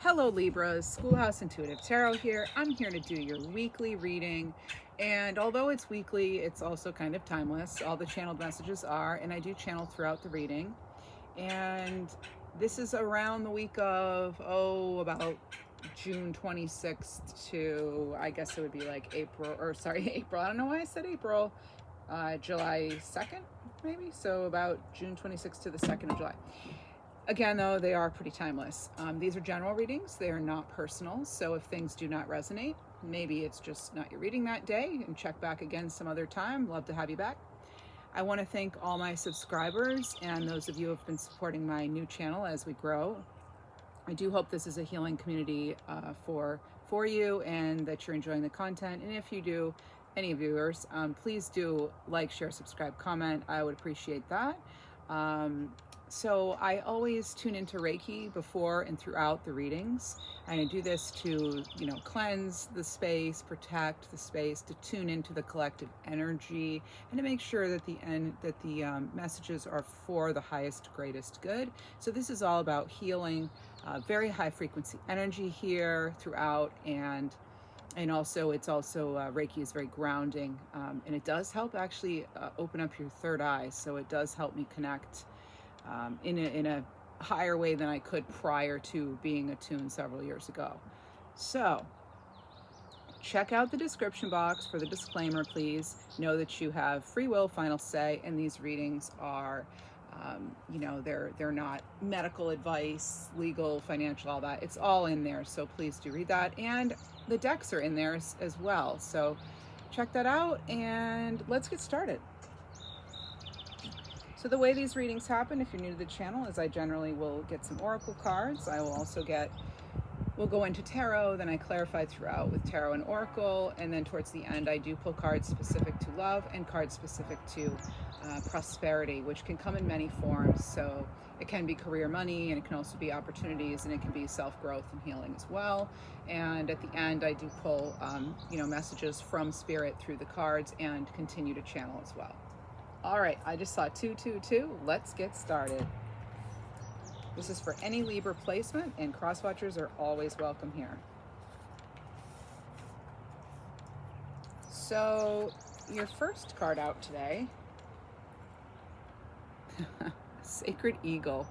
Hello Libras, Schoolhouse Intuitive Tarot here. I'm here to do your weekly reading, and although it's weekly, it's also kind of timeless. All the channeled messages are, and I do channel throughout the reading. And this is around the week of, about June 26th to, I guess it would be like April, I don't know why I said April, July 2nd, maybe? So about June 26th to the 2nd of July. Again, though, they are pretty timeless. These are general readings. They are not personal. So if things do not resonate, maybe it's just not your reading that day, and check back again some other time. Love to have you back. I want to thank all my subscribers and those of you who have been supporting my new channel as we grow. I do hope this is a healing community for you, and that you're enjoying the content. And if you do, any viewers, please do like, share, subscribe, comment. I would appreciate that. So I always tune into Reiki before and throughout the readings. And I do this to, cleanse the space, protect the space, to tune into the collective energy, and to make sure that the messages are for the highest, greatest good. So this is all about healing, very high frequency energy here throughout, and also Reiki is very grounding, and it does help actually open up your third eye. So it does help me connect in a higher way than I could prior to being attuned several years ago. So check out the description box for the disclaimer, please. Know that you have free will, final say, and these readings are, they're not medical advice, legal, financial, all that. It's all in there, so please do read that. And the decks are in there as well. So check that out, and let's get started. So the way these readings happen, if you're new to the channel, is I generally will get some oracle cards. I will also we'll go into tarot, then I clarify throughout with tarot and oracle, and then towards the end I do pull cards specific to love and cards specific to prosperity, which can come in many forms. So it can be career, money, and it can also be opportunities, and it can be self-growth and healing as well. And at the end I do pull messages from spirit through the cards and continue to channel as well. All right, I just saw 222. Let's get started. This is for any Libra placement, and cross-watchers are always welcome here. So your first card out today, Sacred Eagle.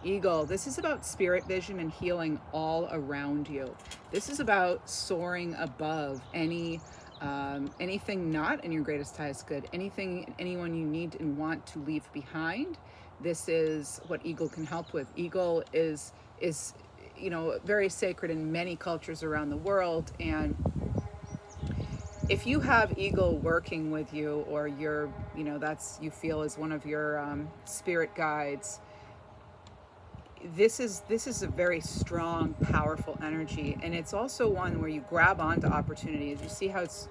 Eagle, this is about spirit vision and healing all around you. This is about soaring above anything not in your greatest, highest good, anyone you need and want to leave behind. This is what Eagle can help with. Eagle is very sacred in many cultures around the world, and if you have Eagle working with you, or you feel as one of your spirit guides, this is a very strong, powerful energy, and it's also one where you grab onto opportunities. You see how it's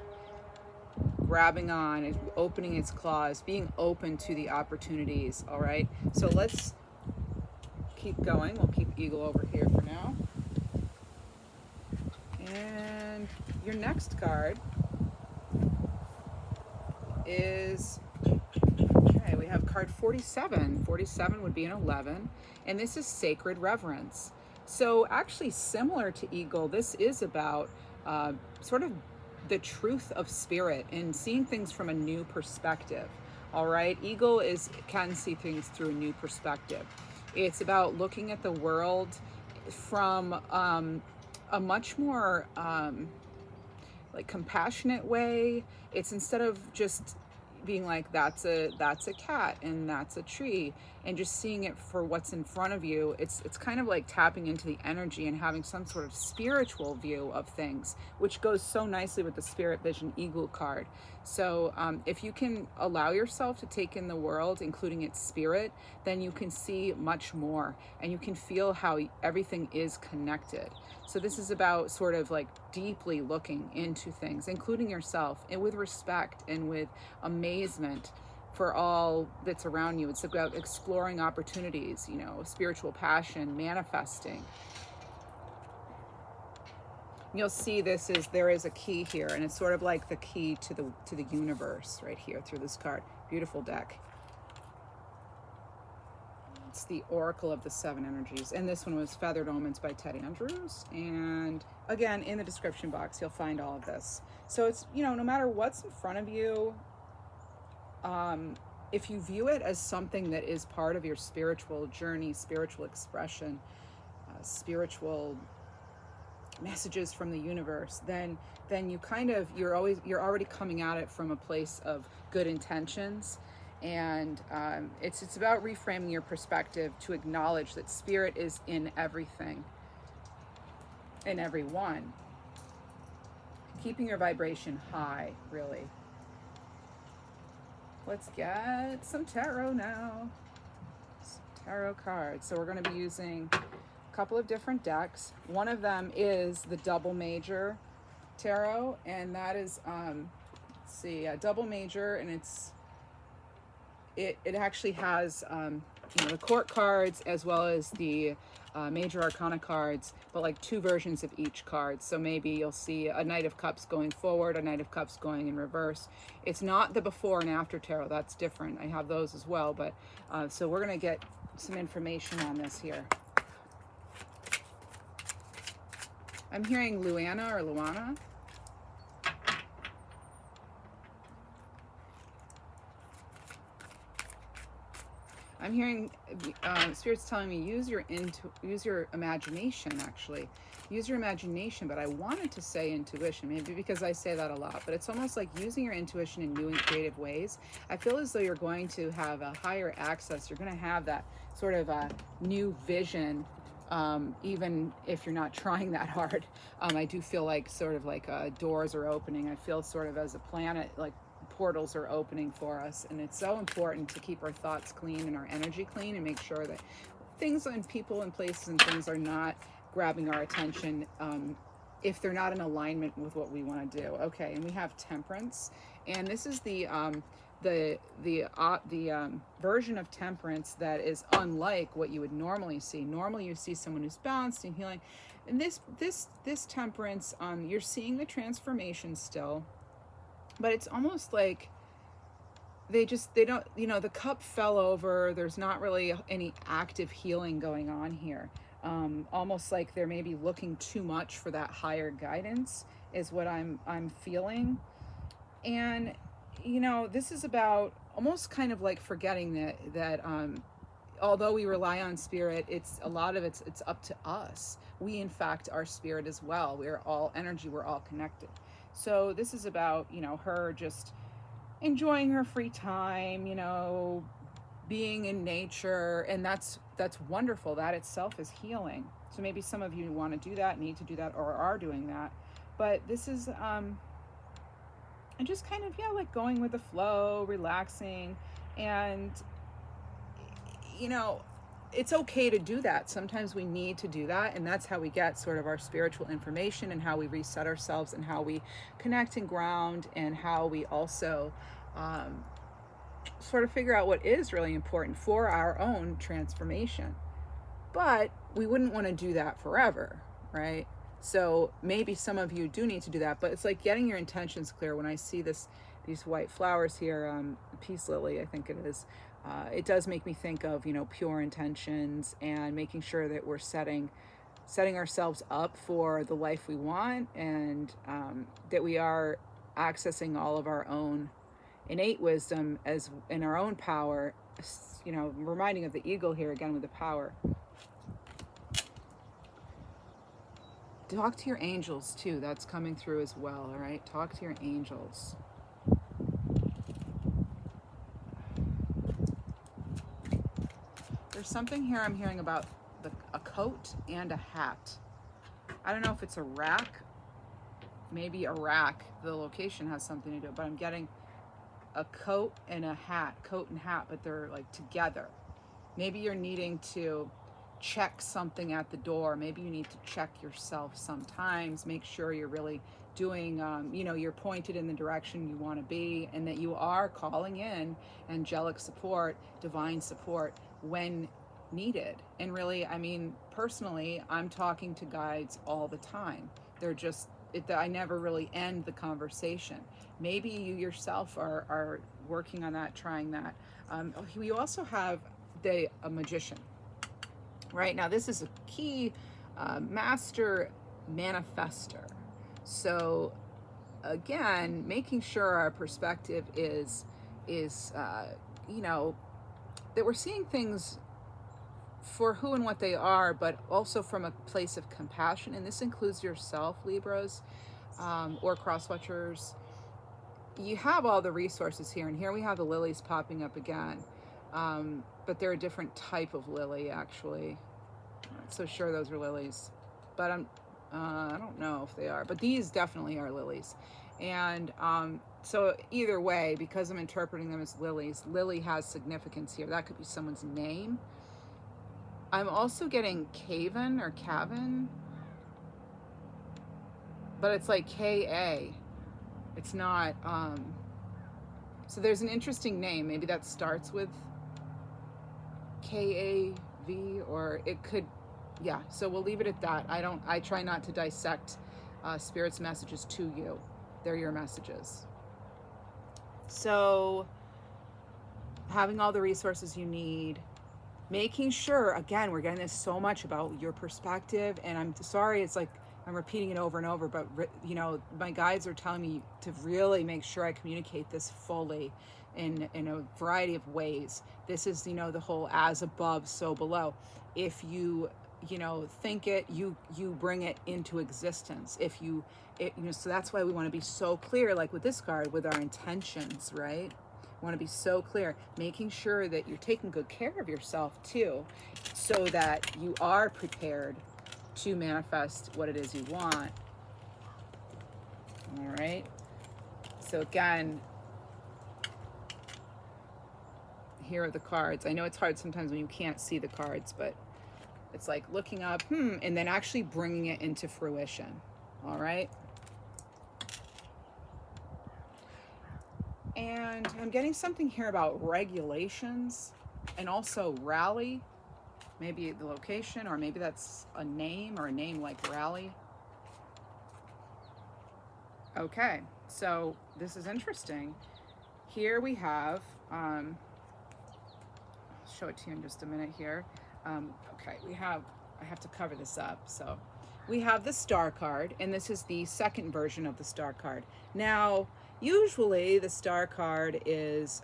grabbing on, it's opening its claws, being open to the opportunities. All right, so let's keep going. We'll keep Eagle over here for now. And your next card is, okay, we have card 47. 47 would be an 11, and this is Sacred Reverence. So actually similar to Eagle, this is about sort of the truth of spirit and seeing things from a new perspective. All right, Eagle can see things through a new perspective. It's about looking at the world from a much more compassionate way. It's instead of just being like, that's a cat and that's a tree, and just seeing it for what's in front of you. It's kind of like tapping into the energy and having some sort of spiritual view of things, which goes so nicely with the Spirit Vision Eagle card. So if you can allow yourself to take in the world, including its spirit, then you can see much more, and you can feel how everything is connected. So this is about sort of like deeply looking into things, including yourself, and with respect and with amazement for all that's around you. It's about exploring opportunities, spiritual passion, manifesting. You'll see there is a key here, and it's sort of like the key to the universe right here through this card. Beautiful deck. it's the Oracle of the Seven Energies. And this one was Feathered Omens by Ted Andrews. And again, in the description box, you'll find all of this. So it's, you know, no matter what's in front of you, if you view it as something that is part of your spiritual journey, spiritual expression, spiritual messages from the universe, then you kind of, you're already coming at it from a place of good intentions. And it's about reframing your perspective to acknowledge that spirit is in everything, in everyone. Keeping your vibration high, really. Let's get some tarot now. Some tarot cards. So we're going to be using a couple of different decks. One of them is the Double Major Tarot, and that is, let's see, a Double Major, and it actually has you know, the court cards as well as the major arcana cards, but like two versions of each card. So maybe you'll see a Knight of Cups going forward, a Knight of Cups going in reverse. It's not the before and after tarot, that's different. I have those as well, but so we're going to get some information on this here. I'm hearing Luana or Luana. I'm hearing Spirit's telling me use your imagination, actually. Use your imagination, but I wanted to say intuition, maybe because I say that a lot, but it's almost like using your intuition in new and creative ways. I feel as though you're going to have a higher access. You're going to have that sort of a new vision, even if you're not trying that hard. I do feel like sort of like doors are opening. I feel sort of as a planet, like portals are opening for us, and it's so important to keep our thoughts clean and our energy clean and make sure that things and people and places and things are not grabbing our attention if they're not in alignment with what we want to do. Okay, and we have Temperance, and this is the version of Temperance that is unlike what you would normally see. Normally you see someone who's balanced and healing, and this Temperance, you're seeing the transformation still. But it's almost like they don't, you know, the cup fell over. There's not really any active healing going on here. Almost like they're maybe looking too much for that higher guidance is what I'm feeling. And, you know, this is about almost kind of like forgetting that although we rely on spirit, it's a lot of it's up to us. We, in fact, are spirit as well. We are all energy. We're all connected. So this is about, you know, her just enjoying her free time, you know, being in nature, and that's wonderful. That itself is healing. So maybe some of you want to do that, need to do that, or are doing that. But this is and just kind of, yeah, like going with the flow, relaxing, and, you know, it's okay to do that. Sometimes we need to do that, and that's how we get sort of our spiritual information and how we reset ourselves and how we connect and ground, and how we also sort of figure out what is really important for our own transformation. But we wouldn't want to do that forever, right? So maybe some of you do need to do that, but it's like getting your intentions clear. When I see these white flowers here, peace lily, I think it is, it does make me think of, you know, pure intentions and making sure that we're setting ourselves up for the life we want, and that we are accessing all of our own innate wisdom as in our own power, you know, reminding of the eagle here again with the power. Talk to your angels too. That's coming through as well. All right, talk to your angels. There's something here I'm hearing about a coat and a hat. I don't know if it's a rack, maybe a rack. The location has something to do, but I'm getting a coat and a hat, coat and hat, but they're like together. Maybe you're needing to check something at the door. Maybe you need to check yourself sometimes. Make sure you're really doing, you know, you're pointed in the direction you want to be, and that you are calling in angelic support, divine support when needed. And really, I mean, personally, I'm talking to guides all the time. They're just, I never really end the conversation. Maybe you yourself are working on that, trying that. We also have a magician. Right now, this is a key master manifester. So again, making sure our perspective is you know, that we're seeing things for who and what they are, but also from a place of compassion. And this includes yourself, Libras, or cross-watchers. You have all the resources here, and here we have the lilies popping up again. But they're a different type of lily, actually. I'm not so sure those are lilies, but I don't know if they are, but these definitely are lilies. And so either way, because I'm interpreting them as lilies, lily has significance here. That could be someone's name. I'm also getting Caven or Cavan, but it's like K-A. It's not, so there's an interesting name. Maybe that starts with K-A-V, or it could, yeah, so we'll leave it at that. I try not to dissect Spirit's messages to you. They're your messages. So having all the resources you need, making sure, again, we're getting this so much about your perspective, and I'm sorry, it's like I'm repeating it over and over, but you know, my guides are telling me to really make sure I communicate this fully in a variety of ways. This is, you know, the whole as above, so below. If you know, think it, you bring it into existence. If you know, so that's why we want to be so clear, like with this card, with our intentions, right? Want to be so clear, making sure that you're taking good care of yourself too, so that you are prepared to manifest what it is you want. All right. So again, here are the cards. I know it's hard sometimes when you can't see the cards, but it's like looking up, and then actually bringing it into fruition. All right. And I'm getting something here about regulations and also rally, maybe the location, or maybe that's a name, or a name like rally. Okay, so this is interesting. Here we have, I'll show it to you in just a minute here. Okay, I have to cover this up. So we have the Star card, and this is the second version of the Star card. Now, usually the Star card is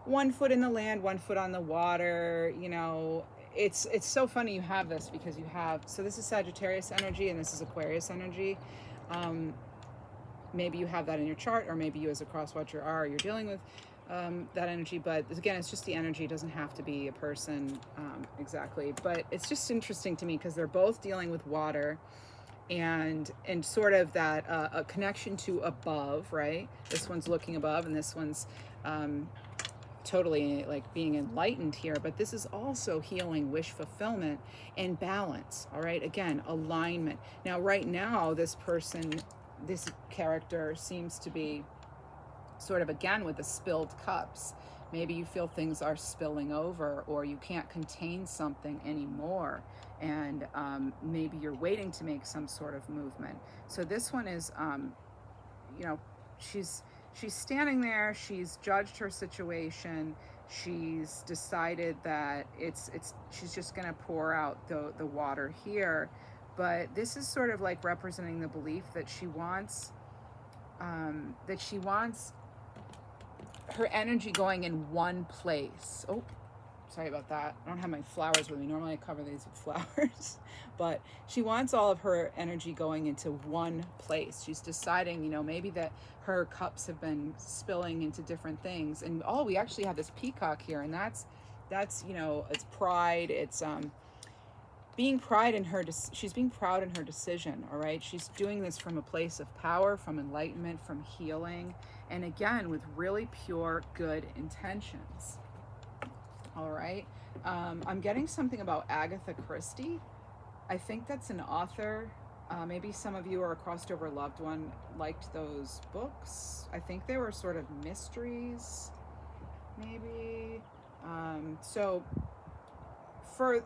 1 foot in the land, 1 foot on the water. You know, it's so funny you have this, because you have, so this is Sagittarius energy and this is Aquarius energy. Maybe you have that in your chart, or maybe you as a cross-watcher you're dealing with that energy. But again, it's just the energy. It doesn't have to be a person exactly. But it's just interesting to me because they're both dealing with water, and sort of that a connection to above, right? This one's looking above, and this one's totally like being enlightened here. But this is also healing, wish fulfillment, and balance. All right, again, alignment. Now, right now, this character seems to be sort of, again, with the spilled cups. Maybe you feel things are spilling over, or you can't contain something anymore, and maybe you're waiting to make some sort of movement. So this one is, you know, she's standing there. She's judged her situation. She's decided that she's just going to pour out the water here. But this is sort of like representing the belief that she wants her energy going in one place. Oh, sorry about that. I don't have my flowers with me. Normally I cover these with flowers. But she wants all of her energy going into one place. She's deciding, you know, maybe that her cups have been spilling into different things. And we actually have this peacock here, and that's you know, it's pride. It's being pride in her, she's being proud in her decision. All right, she's doing this from a place of power, from enlightenment, from healing, and again with really pure good intentions. All right, I'm getting something about Agatha Christie. I think that's an author. Maybe some of you or a crossed over loved one liked those books. I think they were sort of mysteries, maybe. So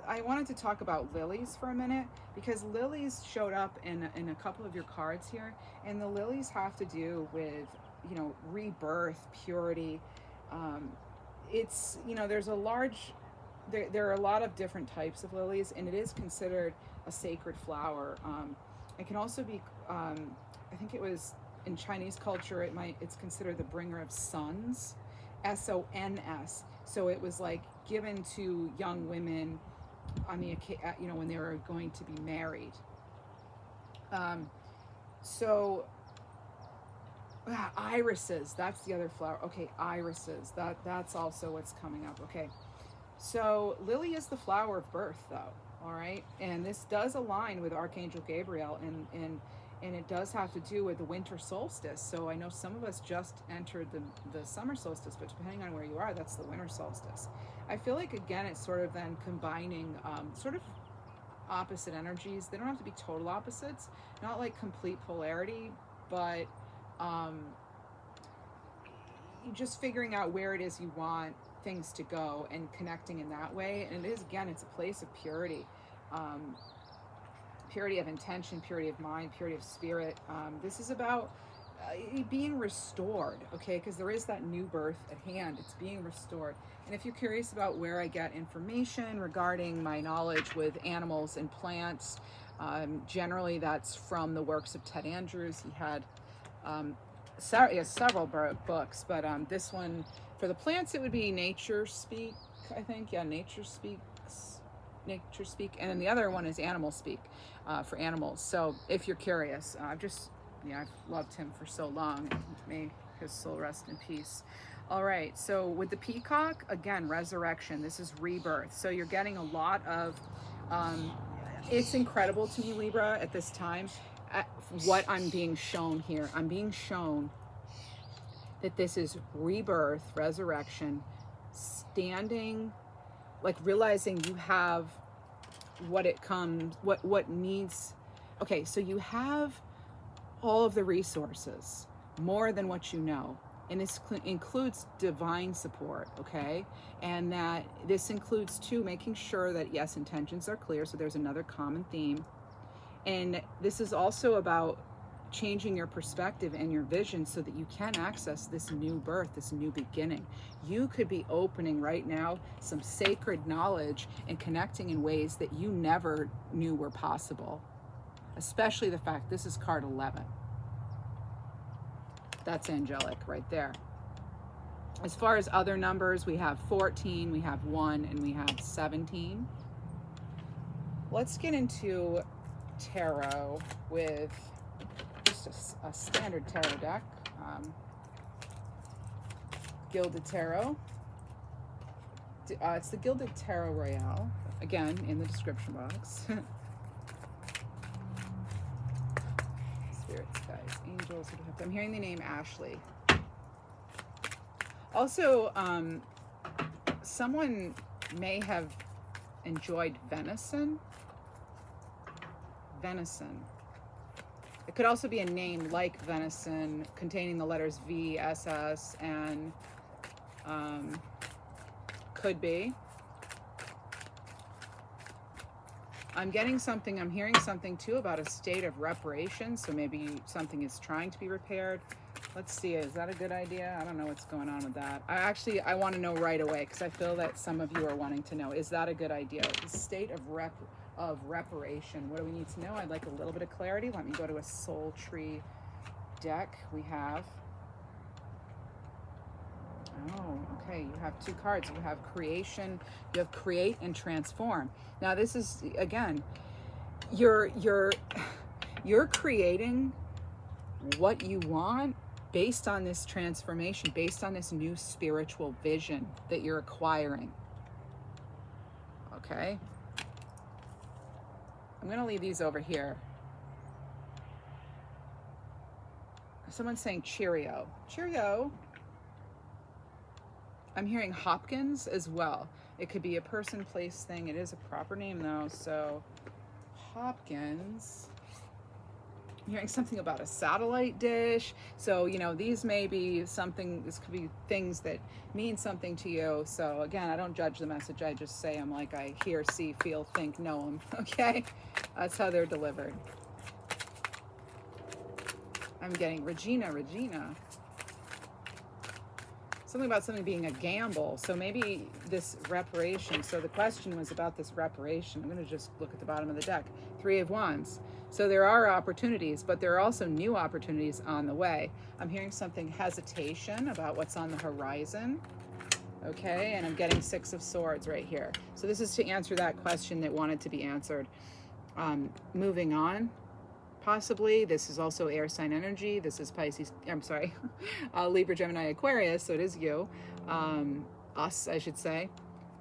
I wanted to talk about lilies for a minute, because lilies showed up in a couple of your cards here, and the lilies have to do with, you know, rebirth, purity. It's, you know, there's a large there are a lot of different types of lilies, and it is considered a sacred flower. It can also be, I think it was in Chinese culture, it's considered the bringer of sons, sons. So it was like given to young women on the, when they were going to be married. Irises, that's the other flower. Okay, irises, that's also what's coming up. Okay, so lily is the flower of birth, though. All right, and this does align with Archangel Gabriel, and it does have to do with the winter solstice. So I know some of us just entered the summer solstice, but depending on where you are, that's the winter solstice. I feel like, again, it's sort of then combining sort of opposite energies. They don't have to be total opposites, not like complete polarity, but just figuring out where it is you want things to go and connecting in that way. And it is, again, it's a place of purity, purity of intention, purity of mind, purity of spirit. This is about being restored, okay, because there is that new birth at hand. It's being restored. And if you're curious about where I get information regarding my knowledge with animals and plants, generally that's from the works of Ted Andrews. He had several books, but this one for the plants, it would be Nature Speak, I think. Yeah, Nature Speak, and then the other one is Animal Speak, for animals. So if you're curious, I've loved him for so long. May his soul rest in peace. All right, so with the peacock, again, resurrection. This is rebirth. So you're getting a lot of, it's incredible to me, Libra, at this time, what I'm being shown here. I'm being shown that this is rebirth, resurrection, standing, like realizing you have what it comes, what needs. Okay, so you have all of the resources, more than what you know. And this includes divine support, okay? And that this includes, too, making sure that, yes, intentions are clear, so there's another common theme. And this is also about changing your perspective and your vision so that you can access this new birth, this new beginning. You could be opening right now some sacred knowledge and connecting in ways that you never knew were possible, especially the fact this is card 11. That's angelic right there. As far as other numbers, we have 14, we have 1, and we have 17. Let's get into tarot with just a standard tarot deck. Gilded Tarot. It's the Gilded Tarot Royale, again, in the description box. Spirits, guys, angels. I'm hearing the name Ashley. Also, someone may have enjoyed venison. Venison. It could also be a name like venison containing the letters V, S, S, and could be. I'm getting something, I'm hearing something too about a state of reparation. So maybe something is trying to be repaired. Let's see, is that a good idea? I don't know what's going on with that. I want to know right away, because I feel that some of you are wanting to know, is that a good idea? The state of reparation. What do we need to know? I'd like a little bit of clarity. Let me go to a soul tree deck. We have, oh, okay, you have two cards. You have creation, you have create and transform. Now this is, again, you're creating what you want based on this transformation, based on this new spiritual vision that you're acquiring. Okay? I'm going to leave these over here. Someone's saying Cheerio. Cheerio. I'm hearing Hopkins as well. It could be a person, place, thing. It is a proper name, though. So, Hopkins. I'm hearing something about a satellite dish. So, you know, these may be something, this could be things that mean something to you. So, again, I don't judge the message. I just say I'm like I hear, see, feel, think, know them. Okay? That's how they're delivered. I'm getting Regina. something about something being a gamble. So maybe this reparation. So the question was about this reparation. I'm going to just look at the bottom of the deck. 3 of Wands. So there are opportunities, but there are also new opportunities on the way. I'm hearing something hesitation about what's on the horizon. Okay, and I'm getting 6 of Swords right here. So this is to answer that question that wanted to be answered. Moving on. Possibly. This is also air sign energy. This is Pisces, I'm sorry, Libra, Gemini, Aquarius, so it is you, us, I should say.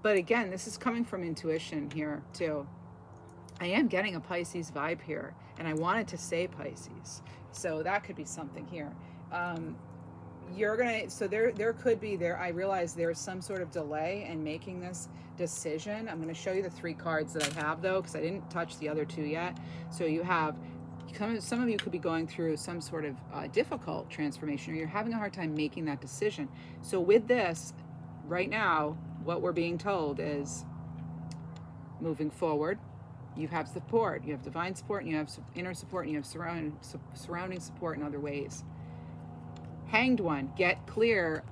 But again, this is coming from intuition here too. I am getting a Pisces vibe here, and I wanted to say Pisces, so that could be something here. You're gonna, so there could be, I realize there's some sort of delay in making this decision. I'm going to show you the 3 cards that I have though, because I didn't touch the other 2 yet. So you have, some of you could be going through some sort of difficult transformation, or you're having a hard time making that decision. So with this, right now, what we're being told is moving forward. You have support, you have divine support, and you have inner support, and you have surrounding support in other ways. Hanged One, get clear.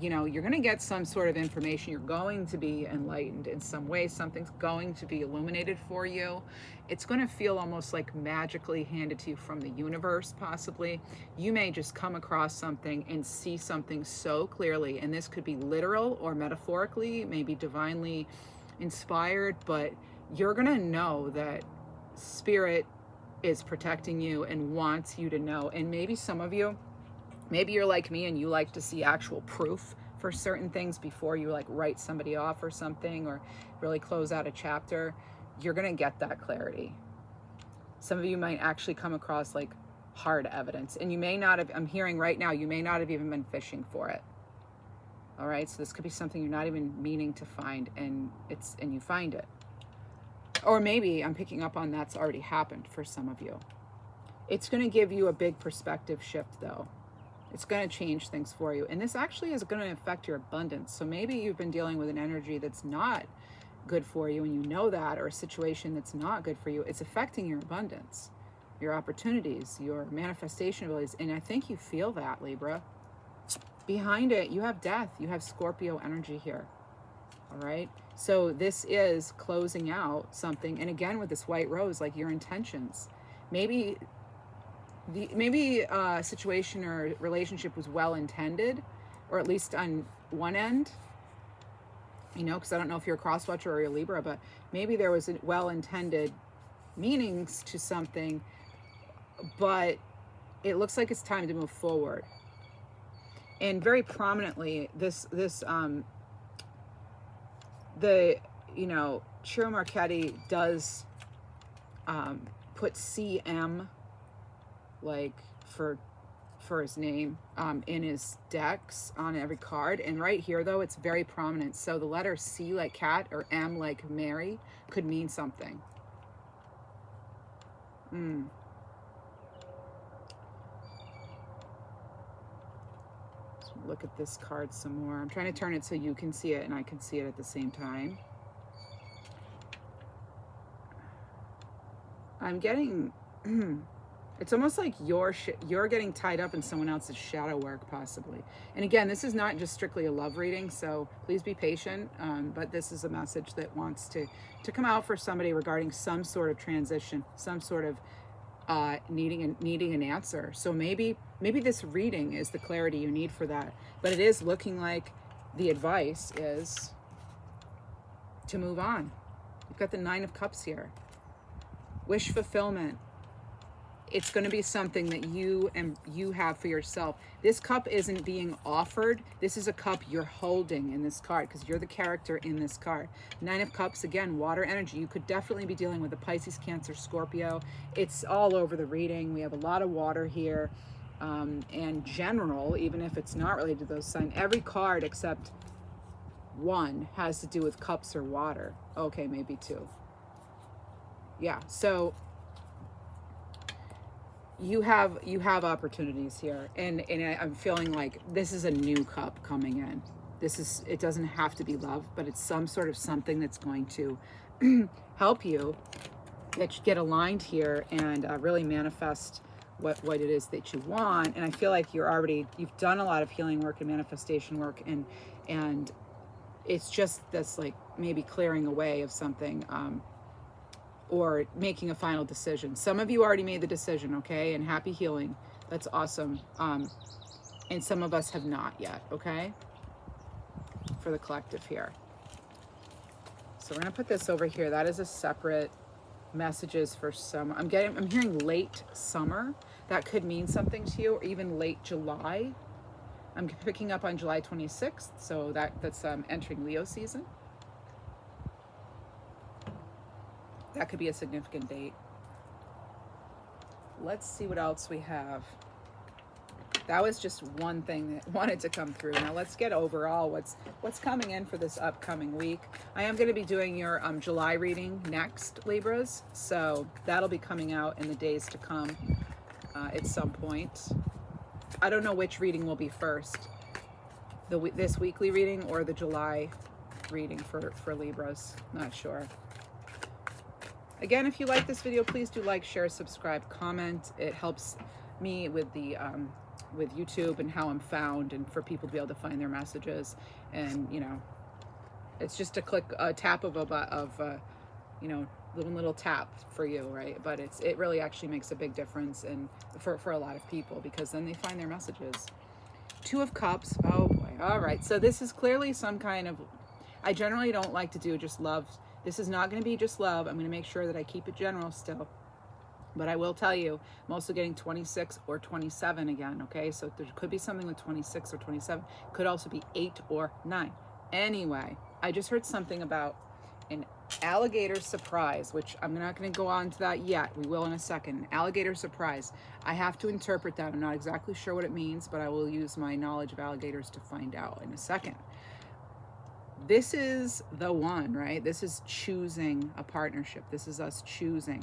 You know, you're going to get some sort of information. You're going to be enlightened in some way. Something's going to be illuminated for you. It's going to feel almost like magically handed to you from the universe, possibly. You may just come across something and see something so clearly. And this could be literal or metaphorically, maybe divinely inspired, but you're going to know that Spirit is protecting you and wants you to know. And maybe some of you, maybe you're like me and you like to see actual proof for certain things before you like write somebody off or something, or really close out a chapter. You're going to get that clarity. Some of you might actually come across like hard evidence, and you may not have, I'm hearing right now, you may not have even been fishing for it. All right. So this could be something you're not even meaning to find, and you find it. Or maybe I'm picking up on that's already happened for some of you. It's going to give you a big perspective shift though. It's going to change things for you. And this actually is going to affect your abundance. So maybe you've been dealing with an energy that's not good for you, and you know that, or a situation that's not good for you. It's affecting your abundance, your opportunities, your manifestation abilities. And I think you feel that, Libra. Behind it, you have death. You have Scorpio energy here. All right. So this is closing out something. And again, with this white rose, like your intentions, maybe a situation or relationship was well intended, or at least on one end, you know, because I don't know if you're a cross watcher or you're Libra, but maybe there was a well-intended meanings to something, but it looks like it's time to move forward. And very prominently, Ciro Marchetti does put CM, like for his name, in his decks on every card. And right here though, it's very prominent. So the letter C like cat or M like Mary could mean something. Let's look at this card some more. I'm trying to turn it so you can see it and I can see it at the same time. I'm getting it's almost like you're getting tied up in someone else's shadow work, possibly. And again, this is not just strictly a love reading, so please be patient. But this is a message that wants to come out for somebody regarding some sort of transition, some sort of needing an answer. So maybe this reading is the clarity you need for that. But it is looking like the advice is to move on. You've got the 9 of Cups here. Wish fulfillment. It's going to be something that you have for yourself. This cup isn't being offered. This is a cup you're holding in this card, because you're the character in this card. 9 of Cups, again, water energy. You could definitely be dealing with a Pisces, Cancer, Scorpio. It's all over the reading. We have a lot of water here. And general, even if it's not related to those signs, every card except one has to do with cups or water. Okay, maybe 2. Yeah, so you have opportunities here, and I'm feeling like this is a new cup coming in. It doesn't have to be love, but it's some sort of something that's going to help you get aligned here and really manifest what it is that you want. And I feel like you've done a lot of healing work and manifestation work, and it's just this like maybe clearing away of something, or making a final decision. Some of you already made the decision, okay, and happy healing. That's awesome. And some of us have not yet, okay, for the collective here. So we're gonna put this over here. That is a separate messages for summer. I'm hearing late summer. That could mean something to you, or even late July. I'm picking up on July 26th, so that's entering Leo season. That could be a significant date. Let's see what else we have. That was just one thing that wanted to come through. Now let's get overall what's coming in for this upcoming week. I am going to be doing your July reading next, Libras. So that'll be coming out in the days to come at some point. I don't know which reading will be first, this weekly reading or the July reading for Libras. Not sure. Again, if you like this video, please do like, share, subscribe, comment. It helps me with the with YouTube and how I'm found, and for people to be able to find their messages. And you know, it's just a tap of you know, little tap for you, right? But it really actually makes a big difference, and for a lot of people, because then they find their messages. Two of Cups. Oh boy. All right, so this is clearly some kind of, I generally don't like to do just love. This is not going to be just love. I'm going to make sure that I keep it general still. But I will tell you, I'm also getting 26 or 27 again, okay? So there could be something with 26 or 27. Could also be 8 or 9. Anyway, I just heard something about an alligator surprise, which I'm not going to go on to that yet. We will in a second. An alligator surprise. I have to interpret that. I'm not exactly sure what it means, but I will use my knowledge of alligators to find out in a second. This is the one, right? This is choosing a partnership. This is us choosing.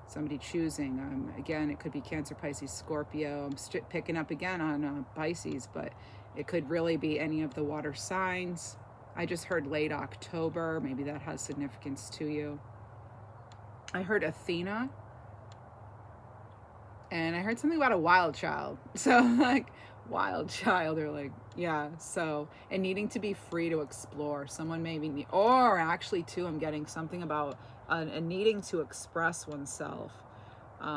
Somebody choosing. Again, it could be Cancer, Pisces, Scorpio. I'm picking up again on Pisces, but it could really be any of the water signs. I just heard late October. Maybe that has significance to you. I heard Athena. And I heard something about a wild child. So like wild child, or like, yeah. So, and needing to be free to explore. Someone maybe, or actually too, I'm getting something about a needing to express oneself.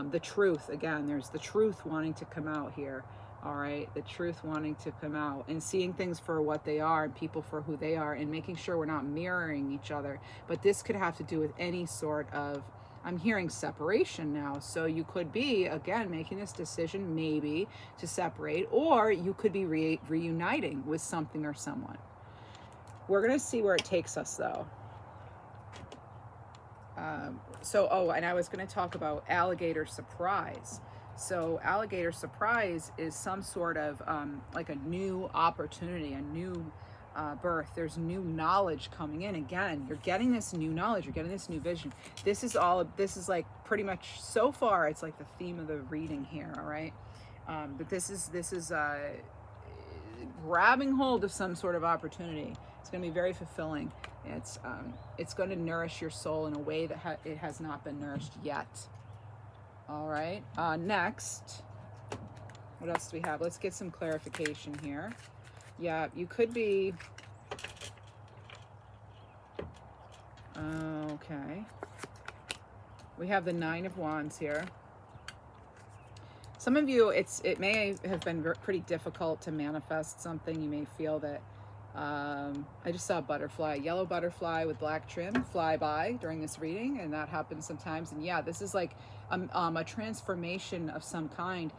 The truth, again, there's the truth wanting to come out here. All right, the truth wanting to come out, and seeing things for what they are and people for who they are, and making sure we're not mirroring each other. But this could have to do with any sort of, I'm hearing separation now. So you could be, again, making this decision maybe to separate, or you could be reuniting with something or someone. We're going to see where it takes us though. And I was going to talk about alligator surprise. So alligator surprise is some sort of like a new opportunity, a new birth. There's new knowledge coming in. Again, you're getting this new knowledge, you're getting this new vision. This is like pretty much so far, it's like the theme of the reading here, all right? But this is grabbing hold of some sort of opportunity. It's going to be very fulfilling. It's going to nourish your soul in a way that it has not been nourished yet. All right. Next, what else do we have? Let's get some clarification here. Yeah, you could be. Okay. We have the Nine of Wands here. Some of you, it may have been pretty difficult to manifest something. You may feel that. I just saw a butterfly, yellow butterfly with black trim fly by during this reading, and that happens sometimes. And yeah, this is like a transformation of some kind.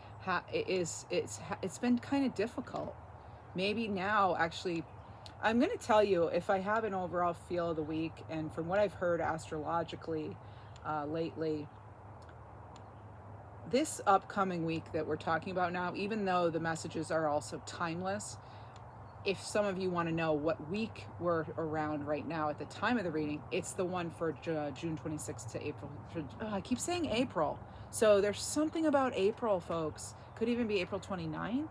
It's been kind of difficult. Maybe now, actually, I'm going to tell you, if I have an overall feel of the week, and from what I've heard astrologically lately, this upcoming week that we're talking about now, even though the messages are also timeless, if some of you want to know what week we're around right now at the time of the reading, it's the one for June 26th to April. I keep saying April. So there's something about April, folks. Could even be April 29th.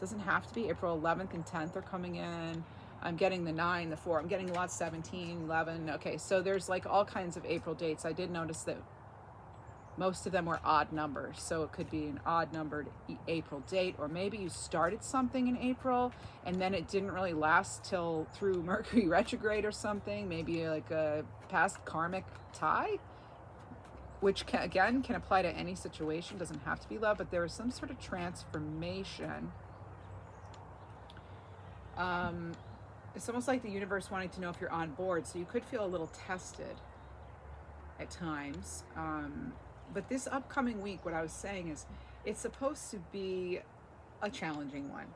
Doesn't have to be. April 11th and 10th are coming in. I'm getting the 9, the 4. I'm getting lots 17, 11. Okay, so there's like all kinds of April dates. I did notice that Most of them were odd numbers, so it could be an odd numbered April date, or maybe you started something in April and then it didn't really last till through Mercury retrograde or something, maybe like a past karmic tie, which again can apply to any situation, doesn't have to be love, but there is some sort of transformation. It's almost like the universe wanting to know if you're on board, so you could feel a little tested at times. But this upcoming week, what I was saying is, it's supposed to be a challenging one.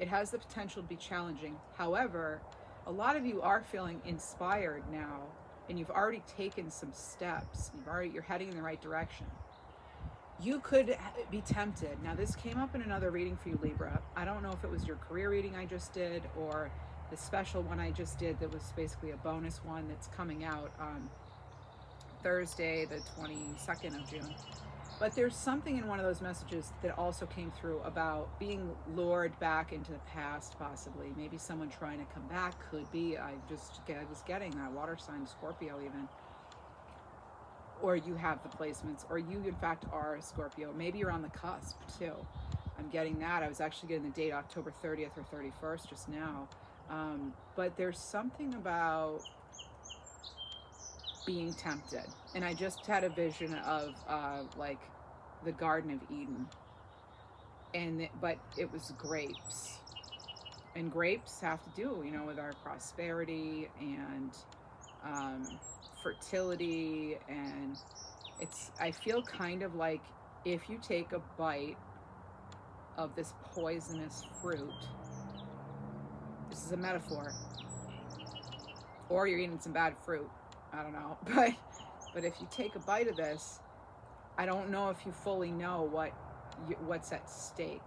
It has the potential to be challenging. However, a lot of you are feeling inspired now, and you've already taken some steps. You're heading in the right direction. You could be tempted. Now, this came up in another reading for you, Libra. I don't know if it was your career reading I just did, or the special one I just did that was basically a bonus one that's coming out on Thursday, the 22nd of June. But there's something in one of those messages that also came through about being lured back into the past, possibly. Maybe someone trying to come back, could be. I was getting that water sign, Scorpio even. Or you have the placements, or you in fact are a Scorpio. Maybe you're on the cusp too. I'm getting that. I was actually getting the date October 30th or 31st just now. But there's something about being tempted. And I just had a vision of like the Garden of Eden. But it was grapes. And grapes have to do, with our prosperity and fertility, and I feel kind of like if you take a bite of this poisonous fruit, this is a metaphor, or you're eating some bad fruit, I don't know, but if you take a bite of this, I don't know if you fully know what's at stake,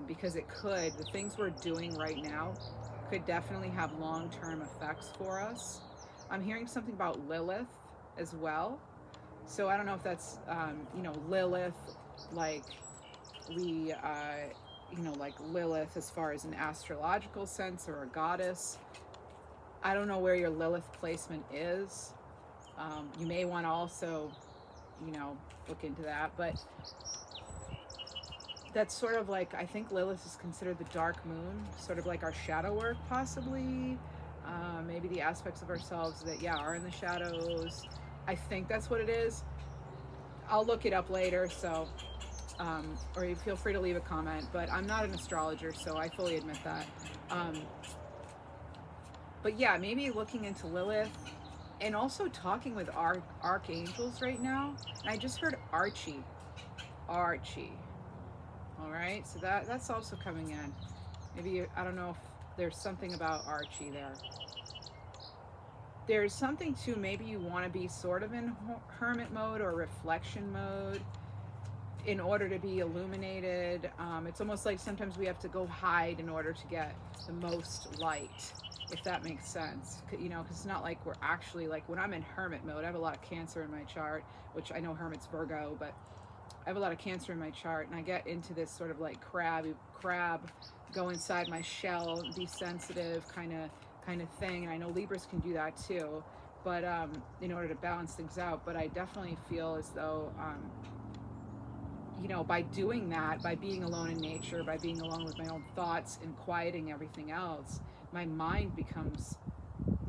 because the things we're doing right now could definitely have long-term effects for us. I'm hearing something about Lilith as well. So I don't know if that's, Lilith, like like Lilith as far as an astrological sense, or a goddess. I don't know where your Lilith placement is. You may want to also, look into that. But that's sort of like, I think Lilith is considered the dark moon, sort of like our shadow work, possibly. Maybe the aspects of ourselves that, are in the shadows. I think that's what it is. I'll look it up later, so, or you feel free to leave a comment, but I'm not an astrologer, so I fully admit that. But yeah, maybe looking into Lilith, and also talking with our archangels right now. And I just heard Archie. All right, so that's also coming in. Maybe, I don't know if there's something about Archie there. There's something too, maybe you want to be sort of in hermit mode or reflection mode in order to be illuminated. It's almost like sometimes we have to go hide in order to get the most light, if that makes sense. Because it's not like we're actually, like when I'm in hermit mode, I have a lot of Cancer in my chart, which I know Hermit's Virgo, but I have a lot of Cancer in my chart, and I get into this sort of like crab, go inside my shell, be sensitive kind of thing. And I know Libras can do that too, but in order to balance things out. But I definitely feel as though, by doing that, by being alone in nature, by being alone with my own thoughts and quieting everything else, my mind becomes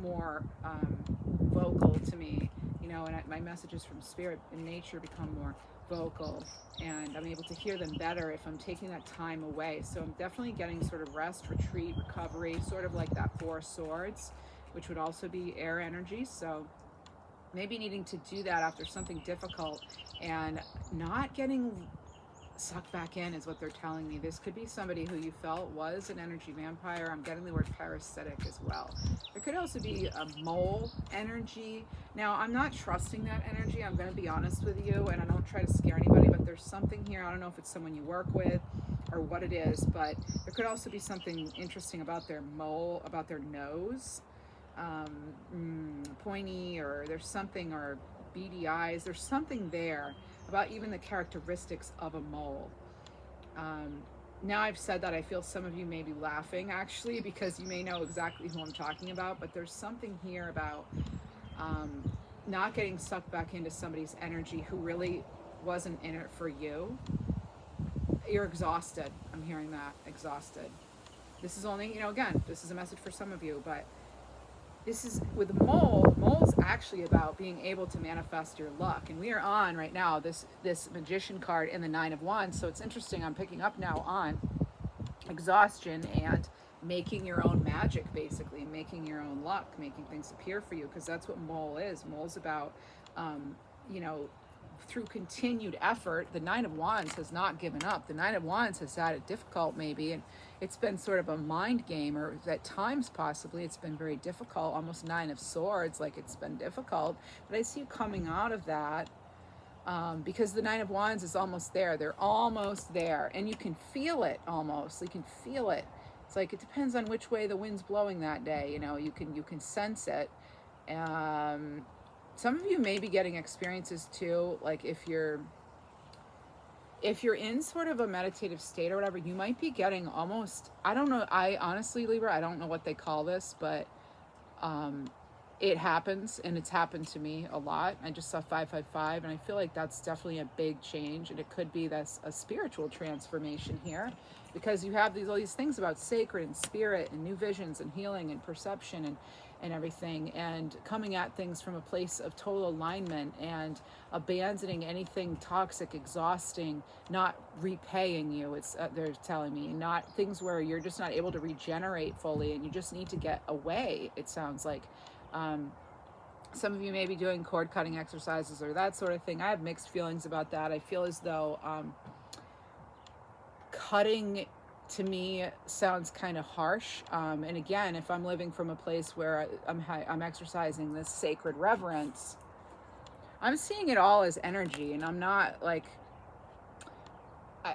more vocal to me, and my messages from spirit and nature become more vocal, and I'm able to hear them better if I'm taking that time away. So I'm definitely getting sort of rest, retreat, recovery, sort of like that Four of Swords, which would also be air energy. So maybe needing to do that after something difficult and not getting sucked back in is what they're telling me. This could be somebody who you felt was an energy vampire. I'm getting the word parasitic as well. There could also be a mole energy. Now, I'm not trusting that energy. I'm going to be honest with you, and I don't try to scare anybody, but there's something here. I don't know if it's someone you work with or what it is, but there could also be something interesting about their mole, about their nose, pointy, or there's something, or beady eyes. There's something there about even the characteristics of a mole. Now I've said that, I feel some of you may be laughing actually, because you may know exactly who I'm talking about, but there's something here about not getting sucked back into somebody's energy who really wasn't in it for you. You're exhausted. I'm hearing that. Exhausted. This is only, again, this is a message for some of you, but this is with mole's actually about being able to manifest your luck. And we are on right now this magician card in the 9 of Wands. So it's interesting. I'm picking up now on exhaustion and making your own magic, basically making your own luck, making things appear for you, because that's what mole is. Mole's about, through continued effort. The 9 of Wands has not given up. The 9 of Wands has had it difficult maybe, and it's been sort of a mind game, or at times possibly it's been very difficult, almost 9 of Swords, like it's been difficult. But I see you coming out of that, because the 9 of Wands is almost there. They're almost there, and you can feel it almost. You can feel it. It's like it depends on which way the wind's blowing that day. You can sense it. Some of you may be getting experiences too, like if you're in sort of a meditative state or whatever, you might be getting almost, I don't know, I honestly, Libra, I don't know what they call this, but it happens, and it's happened to me a lot. I just saw 555, and I feel like that's definitely a big change, and it could be that's a spiritual transformation here, because you have all these things about sacred and spirit and new visions and healing and perception and everything, and coming at things from a place of total alignment and abandoning anything toxic, exhausting, not repaying you. It's they're telling me, not things where you're just not able to regenerate fully and you just need to get away, it sounds like. Some of you may be doing cord cutting exercises or that sort of thing. I have mixed feelings about that. I feel as though cutting to me sounds kind of harsh, and again, if I'm living from a place where I'm exercising this sacred reverence, I'm seeing it all as energy, and I'm not like,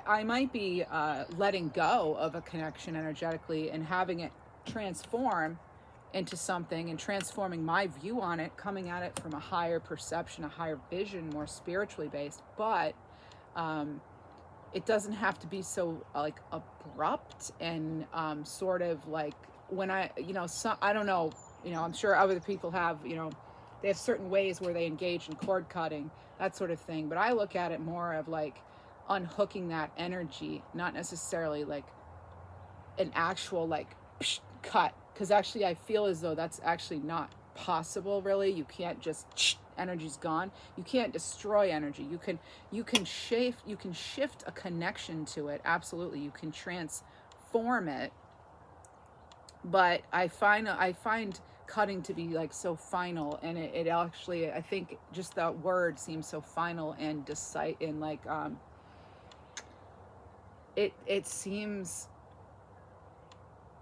I might be letting go of a connection energetically and having it transform into something, and transforming my view on it, coming at it from a higher perception, a higher vision, more spiritually based. But it doesn't have to be so like abrupt and sort of like when I don't know, I'm sure other people have, they have certain ways where they engage in cord cutting, that sort of thing. But I look at it more of like unhooking that energy, not necessarily like an actual like psh, cut, because actually I feel as though that's actually not possible, really. You can't just energy's gone. You can't destroy energy. You can shift a connection to it. Absolutely, you can transform it. But I find cutting to be like so final, and it actually, I think just that word seems so final and decisive, and like it seems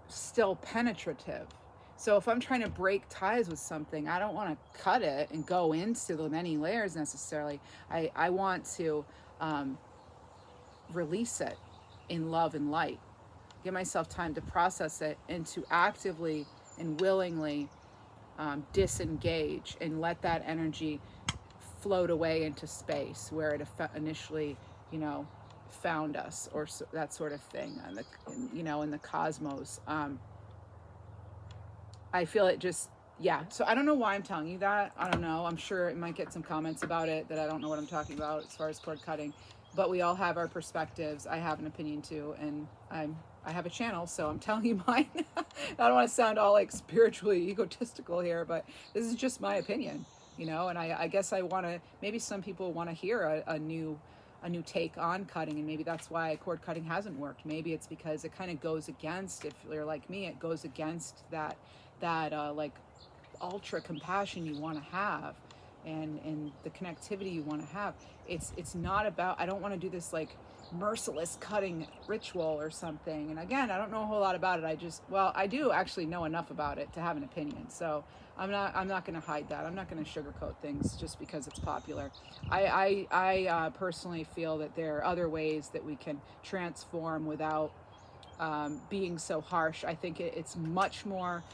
still penetrative. So if I'm trying to break ties with something, I don't want to cut it and go into the many layers necessarily. I want to release it in love and light. Give myself time to process it, and to actively and willingly disengage and let that energy float away into space where it initially, found us, or that sort of thing, in the cosmos. I feel it just, yeah. So I don't know why I'm telling you that. I don't know. I'm sure it might get some comments about it that I don't know what I'm talking about as far as cord cutting. But we all have our perspectives. I have an opinion too, and I have a channel, so I'm telling you mine. I don't want to sound all like spiritually egotistical here, but this is just my opinion, and I guess I want to, maybe some people want to hear a new take on cutting, and maybe that's why cord cutting hasn't worked. Maybe it's because it kind of goes against, if you're like me, it goes against that like ultra compassion you want to have, and the connectivity you want to have. It's not about, I don't want to do this like merciless cutting ritual or something. And again, I don't know a whole lot about it. I do actually know enough about it to have an opinion. So I'm not going to hide that. I'm not going to sugarcoat things just because it's popular. I personally feel that there are other ways that we can transform without being so harsh. I think it's much more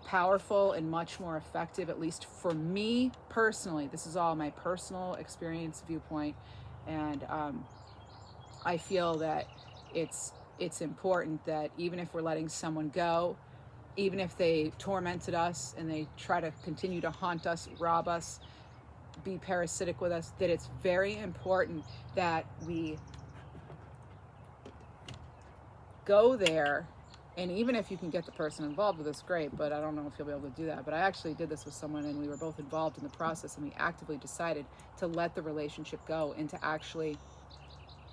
powerful and much more effective, at least for me personally. This is all my personal experience, viewpoint, and I feel that it's important that even if we're letting someone go, even if they tormented us and they try to continue to haunt us, rob us, be parasitic with us, that it's very important that we go there. And even if you can get the person involved with this, great, but I don't know if you'll be able to do that. But I actually did this with someone, and we were both involved in the process, and we actively decided to let the relationship go and to actually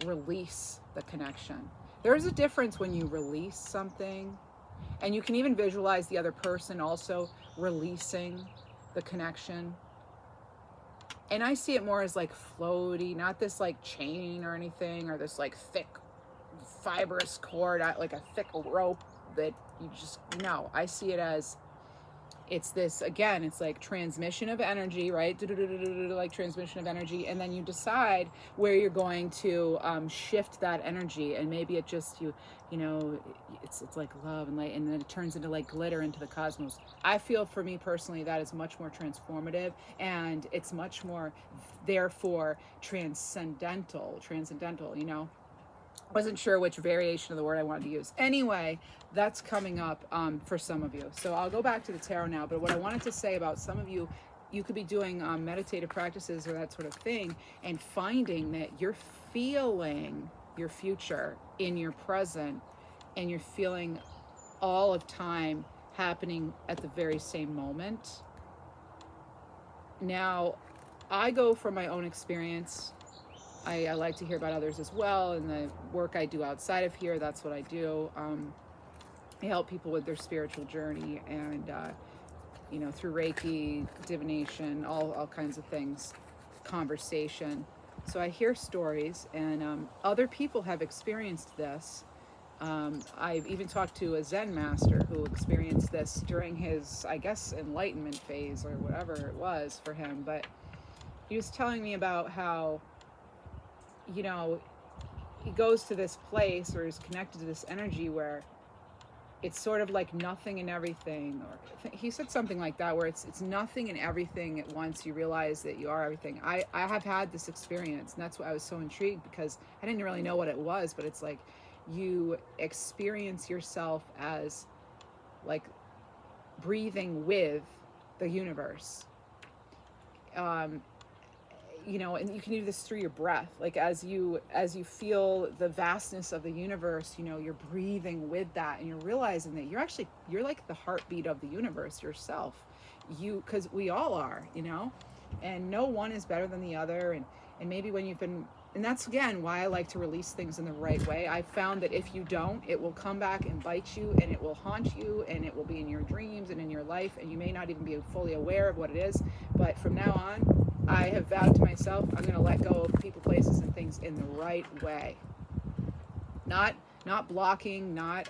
release the connection. There's a difference when you release something, and you can even visualize the other person also releasing the connection. And I see it more as like floaty, not this like chain or anything, or this like thick fibrous cord, like a thick rope that you just, no, I see it as, it's this, again, it's like transmission of energy, right? Like transmission of energy. And then you decide where you're going to shift that energy. And maybe it just, you know, it's like love and light, and then it turns into like glitter into the cosmos. I feel, for me personally, that is much more transformative, and it's much more, therefore, transcendental, you know? Wasn't sure which variation of the word I wanted to use. Anyway, that's coming up for some of you. So I'll go back to the tarot now. But what I wanted to say about some of you, you could be doing meditative practices or that sort of thing, and finding that you're feeling your future in your present, and you're feeling all of time happening at the very same moment. Now, I go from my own experience. I like to hear about others as well, and the work I do outside of here, that's what I do. I help people with their spiritual journey, and you know, through Reiki, divination, all kinds of things, conversation. So I hear stories, and other people have experienced this. I've even talked to a Zen master who experienced this during his, I guess, enlightenment phase or whatever it was for him. But he was telling me about how, you know, he goes to this place, or is connected to this energy where it's sort of like nothing and everything, or he said something like that, where it's nothing and everything at once. You realize that you are everything. I have had this experience, and that's why I was so intrigued, because I didn't really know what it was, but it's like you experience yourself as like breathing with the universe. You know, and you can do this through your breath. Like as you feel the vastness of the universe, you know, you're breathing with that, and you're realizing that you're like the heartbeat of the universe yourself. Because we all are, you know, and no one is better than the other. And maybe when you've been, and that's again why I like to release things in the right way. I found that if you don't, it will come back and bite you, and it will haunt you, and it will be in your dreams and in your life, and you may not even be fully aware of what it is. But from now on, I have vowed to myself, I'm going to let go of people, places, and things in the right way. Not blocking, not,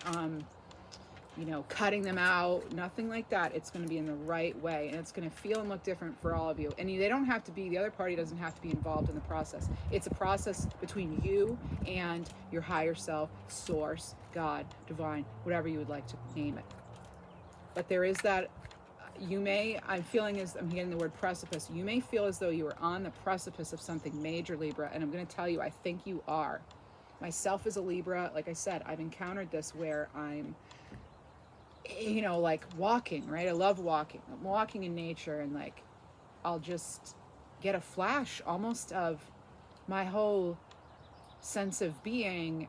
you know, cutting them out, nothing like that. It's going to be in the right way, and it's going to feel and look different for all of you. And they don't have to be, the other party doesn't have to be involved in the process. It's a process between you and your higher self, source, God, divine, whatever you would like to name it. But there is that, I'm getting the word precipice. You may feel as though you are on the precipice of something major, Libra, and I'm going to tell you, I think you are. Myself as a Libra, like I said, I've encountered this where I'm, you know, like walking, right? I love walking. I'm walking in nature, and like, I'll just get a flash almost of my whole sense of being,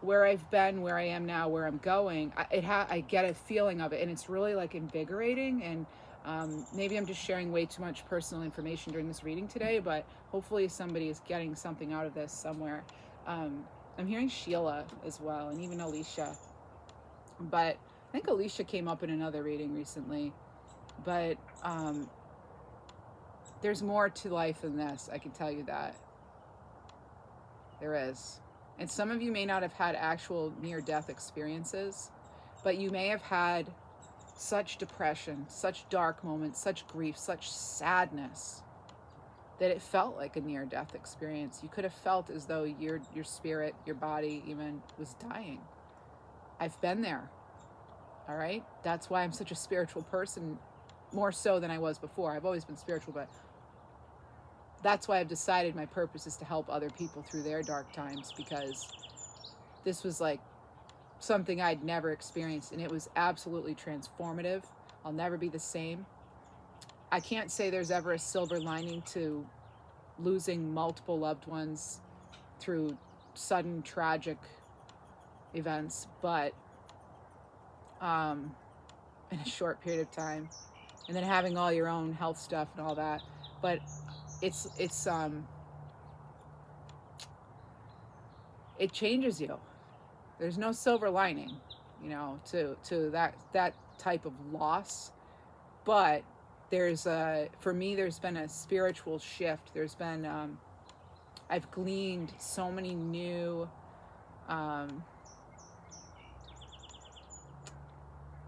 where I've been, where I am now, where I'm going. I get a feeling of it, and it's really like invigorating. And maybe I'm just sharing way too much personal information during this reading today, but hopefully somebody is getting something out of this somewhere. I'm hearing Sheila as well, and even Alicia. But I think Alicia came up in another reading recently. But there's more to life than this, I can tell you that. There is. And some of you may not have had actual near-death experiences, but you may have had such depression, such dark moments, such grief, such sadness, that it felt like a near-death experience. You could have felt as though your spirit, your body even, was dying. I've been there, all right? That's why I'm such a spiritual person, more so than I was before. I've always been spiritual, but that's why I've decided my purpose is to help other people through their dark times, because this was like something I'd never experienced, and it was absolutely transformative. I'll never be the same. I can't say there's ever a silver lining to losing multiple loved ones through sudden tragic events, but in a short period of time, and then having all your own health stuff and all that. But it's it changes you. There's no silver lining, to that type of loss. But for me, there's been a spiritual shift. There's been, I've gleaned so many new,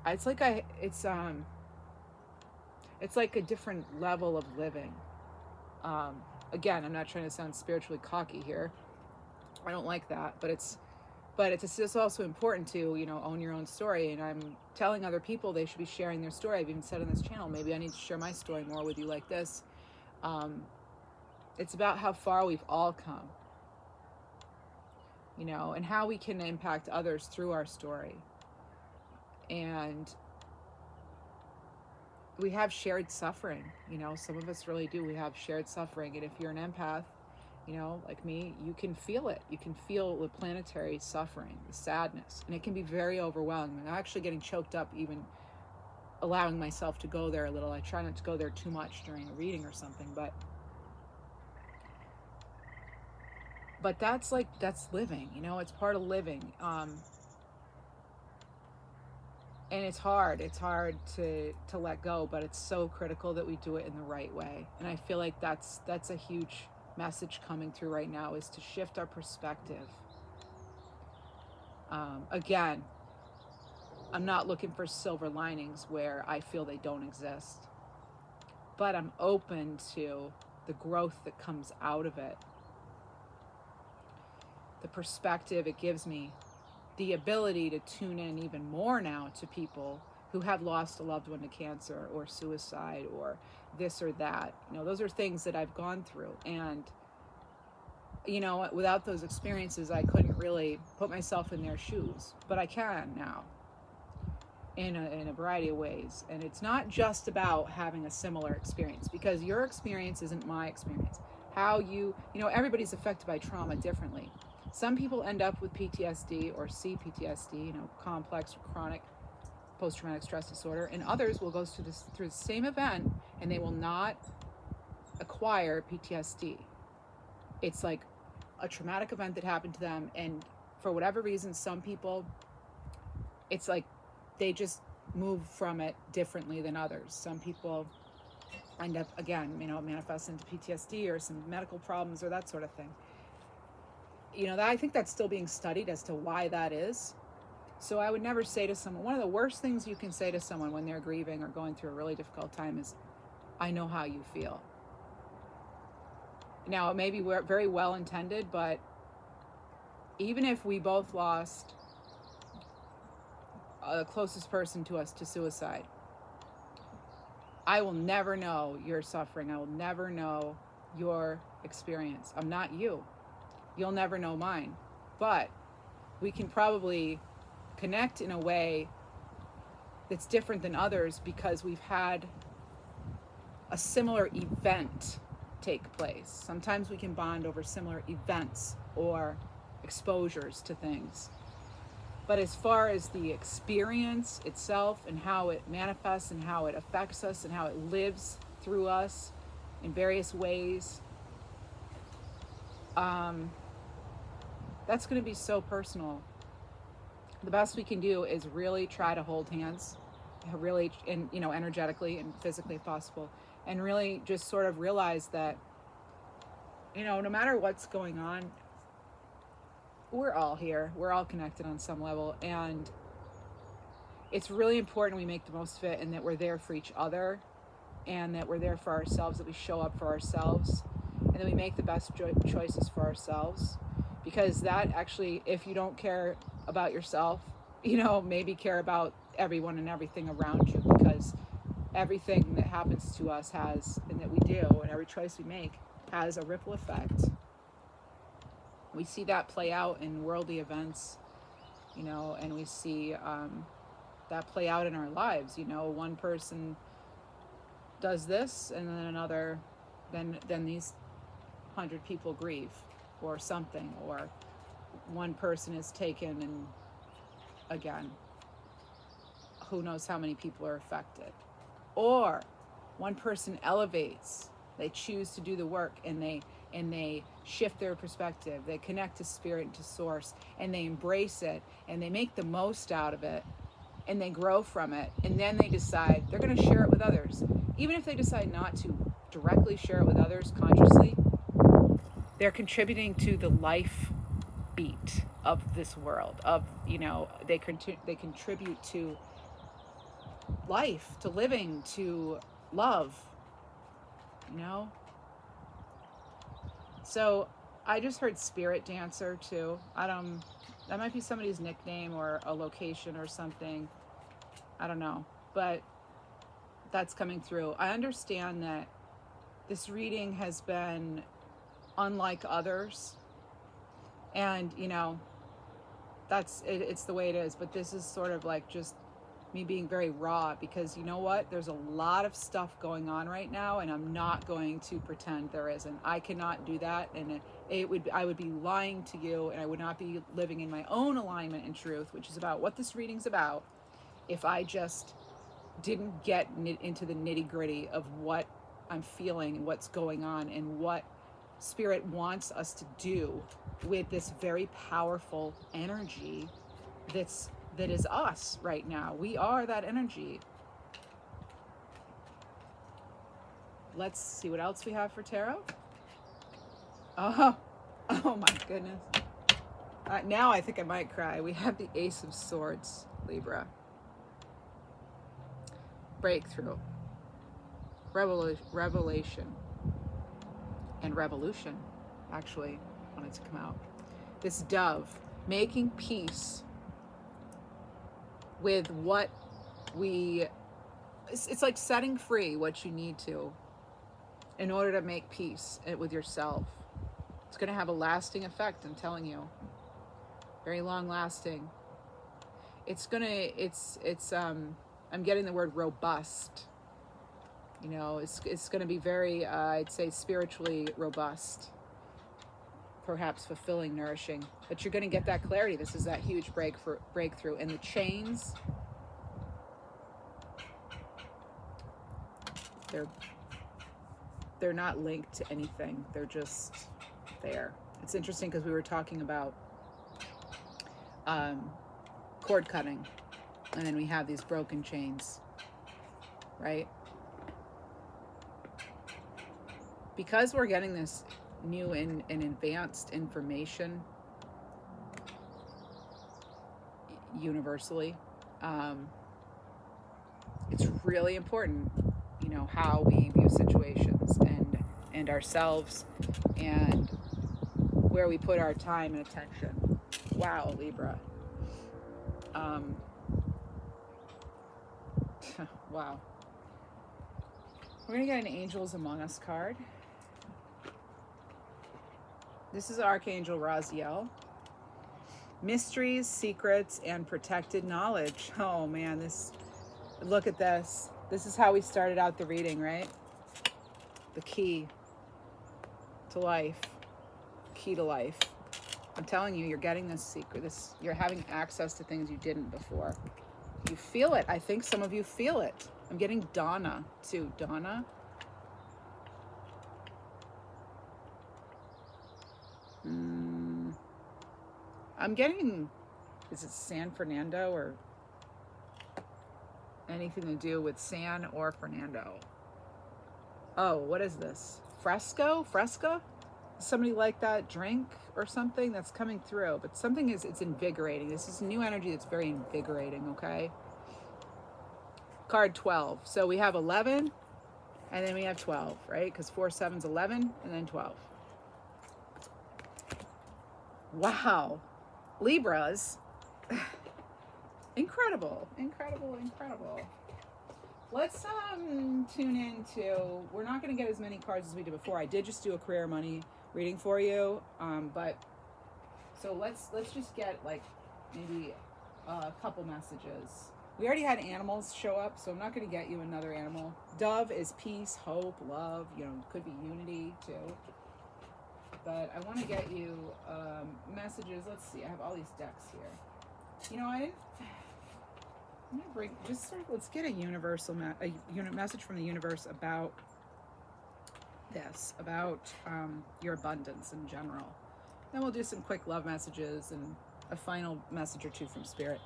it's like a different level of living. Again, I'm not trying to sound spiritually cocky here. I don't like that, but it's just also important to, own your own story. And I'm telling other people they should be sharing their story. I've even said on this channel, maybe I need to share my story more with you like this. It's about how far we've all come, and how we can impact others through our story. And we have shared suffering, some of us really do. We have shared suffering. And if you're an empath, like me, you can feel it. You can feel the planetary suffering, the sadness, and it can be very overwhelming. I'm actually getting choked up even allowing myself to go there a little. I try not to go there too much during a reading or something, but that's living, it's part of living. And it's hard to let go, but it's so critical that we do it in the right way. And I feel like that's a huge message coming through right now, is to shift our perspective. Again, I'm not looking for silver linings where I feel they don't exist, but I'm open to the growth that comes out of it. The perspective it gives me, the ability to tune in even more now to people who have lost a loved one to cancer or suicide or this or that. Those are things that I've gone through. And, without those experiences, I couldn't really put myself in their shoes. But I can now in a variety of ways. And it's not just about having a similar experience, because your experience isn't my experience. How everybody's affected by trauma differently. Some people end up with PTSD or CPTSD, complex or chronic post-traumatic stress disorder, and others will go through the same event and they will not acquire PTSD. It's like a traumatic event that happened to them, and for whatever reason, some people, it's like they just move from it differently than others. Some people end up, again, manifest into PTSD or some medical problems or that sort of thing. I think that's still being studied as to why that is. So I would never say to someone, one of the worst things you can say to someone when they're grieving or going through a really difficult time is, I know how you feel. Now, it may be very well intended, but even if we both lost the closest person to us to suicide, I will never know your suffering. I will never know your experience. I'm not you. You'll never know mine. But we can probably connect in a way that's different than others because we've had a similar event take place. Sometimes we can bond over similar events or exposures to things. But as far as the experience itself and how it manifests and how it affects us and how it lives through us in various ways, that's going to be so personal. The best we can do is really try to hold hands, really, and energetically and physically if possible, and really just sort of realize that, no matter what's going on, we're all here. We're all connected on some level, and it's really important we make the most of it, and that we're there for each other, and that we're there for ourselves, that we show up for ourselves, and that we make the best choices for ourselves. Because that actually, if you don't care about yourself, maybe care about everyone and everything around you, because everything that happens to us has, and that we do, and every choice we make has a ripple effect. We see that play out in worldly events, and we see that play out in our lives. One person does this, and then another, then these 100 people grieve or something, or one person is taken, and again, who knows how many people are affected. Or one person elevates, they choose to do the work, and they shift their perspective, they connect to spirit and to source, and they embrace it, and they make the most out of it, and they grow from it, and then they decide they're going to share it with others. Even if they decide not to directly share it with others consciously, they're contributing to the life beat of this world, of, they contribute to life, to living, to love, So I just heard spirit dancer too. That might be somebody's nickname or a location or something. I don't know, but that's coming through. I understand that this reading has been unlike others, and it's the way it is, but this is sort of like just me being very raw, because you know what, there's a lot of stuff going on right now, and I'm not going to pretend there isn't. I cannot do that, and I would be lying to you, and I would not be living in my own alignment and truth, which is about what this reading's about, if I just didn't get into the nitty-gritty of what I'm feeling and what's going on and what spirit wants us to do with this very powerful energy that is us right now. We are that energy. Let's see what else we have for tarot. Oh my goodness. Now I think I might cry. We have the Ace of Swords, Libra. Breakthrough. Revelation. And revolution, actually, wanted to come out. This dove, making peace with what it's like setting free what you need to in order to make peace with yourself. It's going to have a lasting effect, I'm telling you. Very long lasting. I'm getting the word robust. It's going to be very, I'd say, spiritually robust, perhaps fulfilling, nourishing. But you're going to get that clarity. This is that huge breakthrough. And the chains, they're not linked to anything. They're just there. It's interesting because we were talking about cord cutting, and then we have these broken chains, right? Because we're getting this new and advanced information universally, it's really important, how we view situations and ourselves, and where we put our time and attention. Wow, Libra. Wow. We're going to get an Angels Among Us card. This is Archangel Raziel. Mysteries, secrets, and protected knowledge. Oh man, look at this. This is how we started out the reading, right? The key to life. Key to life. I'm telling you, you're getting this secret. You're having access to things you didn't before. You feel it. I think some of you feel it. I'm getting Donna too. Donna. I'm getting, is it San Fernando or anything to do with San or Fernando? Oh, what is this? Fresca? Somebody like that drink or something that's coming through, but it's invigorating. This is new energy that's very invigorating, okay? Card 12. So we have 11 and then we have 12, right? Because 4, 7's 11 and then 12. Wow. Libras. Incredible. Let's tune into, we're not going to get as many cards as we did before. I did just do a career money reading for you, but so let's just get like maybe a couple messages. We already had animals show up, so I'm not going to get you another animal. Dove is peace, hope, love, you know, could be unity too. But I want to get you messages. Let's see, I have all these decks here. You know, I'm going to bring, just sort of, let's get a universal, message from the universe about this, about your abundance in general. Then we'll do some quick love messages and a final message or two from Spirit.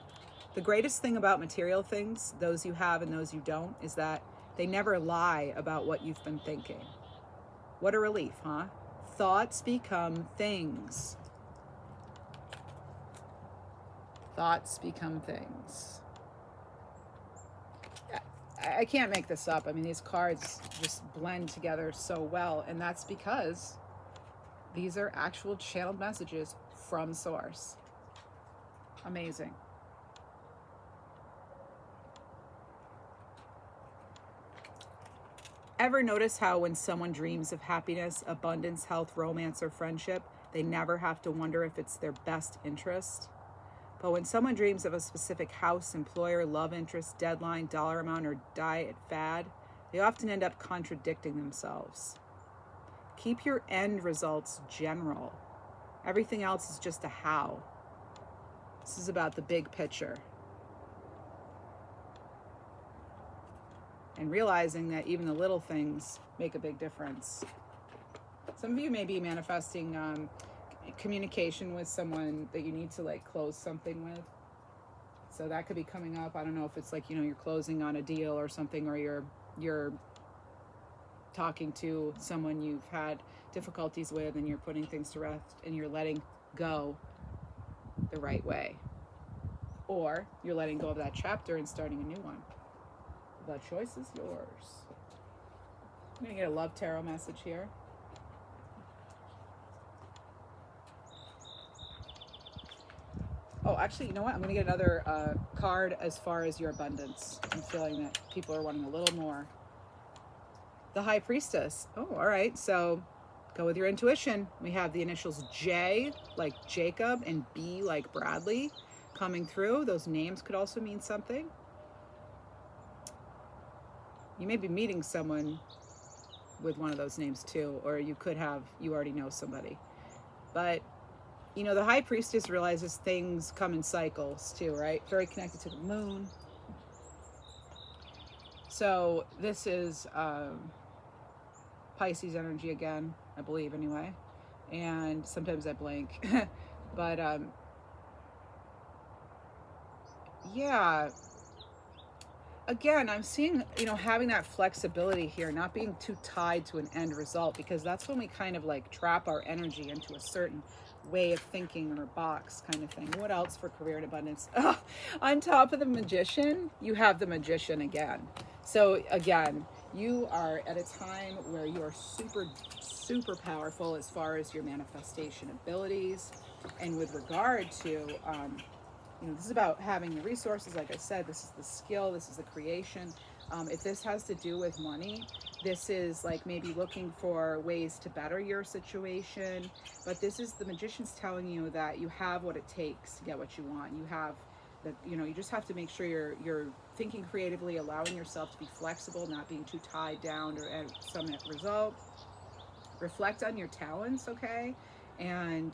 The greatest thing about material things, those you have and those you don't, is that they never lie about what you've been thinking. What a relief, huh? Thoughts become things. Thoughts become things. I can't make this up. I mean, these cards just blend together so well, and that's because these are actual channeled messages from Source. Amazing. Ever notice how when someone dreams of happiness, abundance, health, romance, or friendship, they never have to wonder if it's their best interest? But when someone dreams of a specific house, employer, love interest, deadline, dollar amount, or diet fad, they often end up contradicting themselves. Keep your end results general. Everything else is just a how. This is about the big picture. And realizing that even the little things make a big difference. Some of you may be manifesting communication with someone that you need to like close something with. So that could be coming up. I don't know if it's like, you know, you're closing on a deal or something, or you're talking to someone you've had difficulties with and you're putting things to rest and you're letting go the right way. Or you're letting go of that chapter and starting a new one. The choice is yours. I'm going to get a love tarot message here. Oh, actually, you know what? I'm going to get another card as far as your abundance. I'm feeling that people are wanting a little more. The High Priestess. Oh, all right. So go with your intuition. We have the initials J, like Jacob, and B, like Bradley, coming through. Those names could also mean something. You may be meeting someone with one of those names too, or you already know somebody. But, you know, the High Priestess realizes things come in cycles too, right? Very connected to the moon. So this is Pisces energy again, I believe anyway. And sometimes I blank. But yeah. Again, I'm seeing, you know, having that flexibility here, not being too tied to an end result, because that's when we kind of like trap our energy into a certain way of thinking or box kind of thing. What else for career and abundance? Oh, on top of the Magician, you have the Magician again. So again, you are at a time where you are super, super powerful as far as your manifestation abilities. And with regard to, you know, this is about having the resources. Like I said, this is the skill, this is the creation. If this has to do with money, this is like maybe looking for ways to better your situation. But this is the Magician's telling you that you have what it takes to get what you want. You have that, you know, you just have to make sure you're thinking creatively, allowing yourself to be flexible, not being too tied down or at some result. Reflect on your talents, okay? And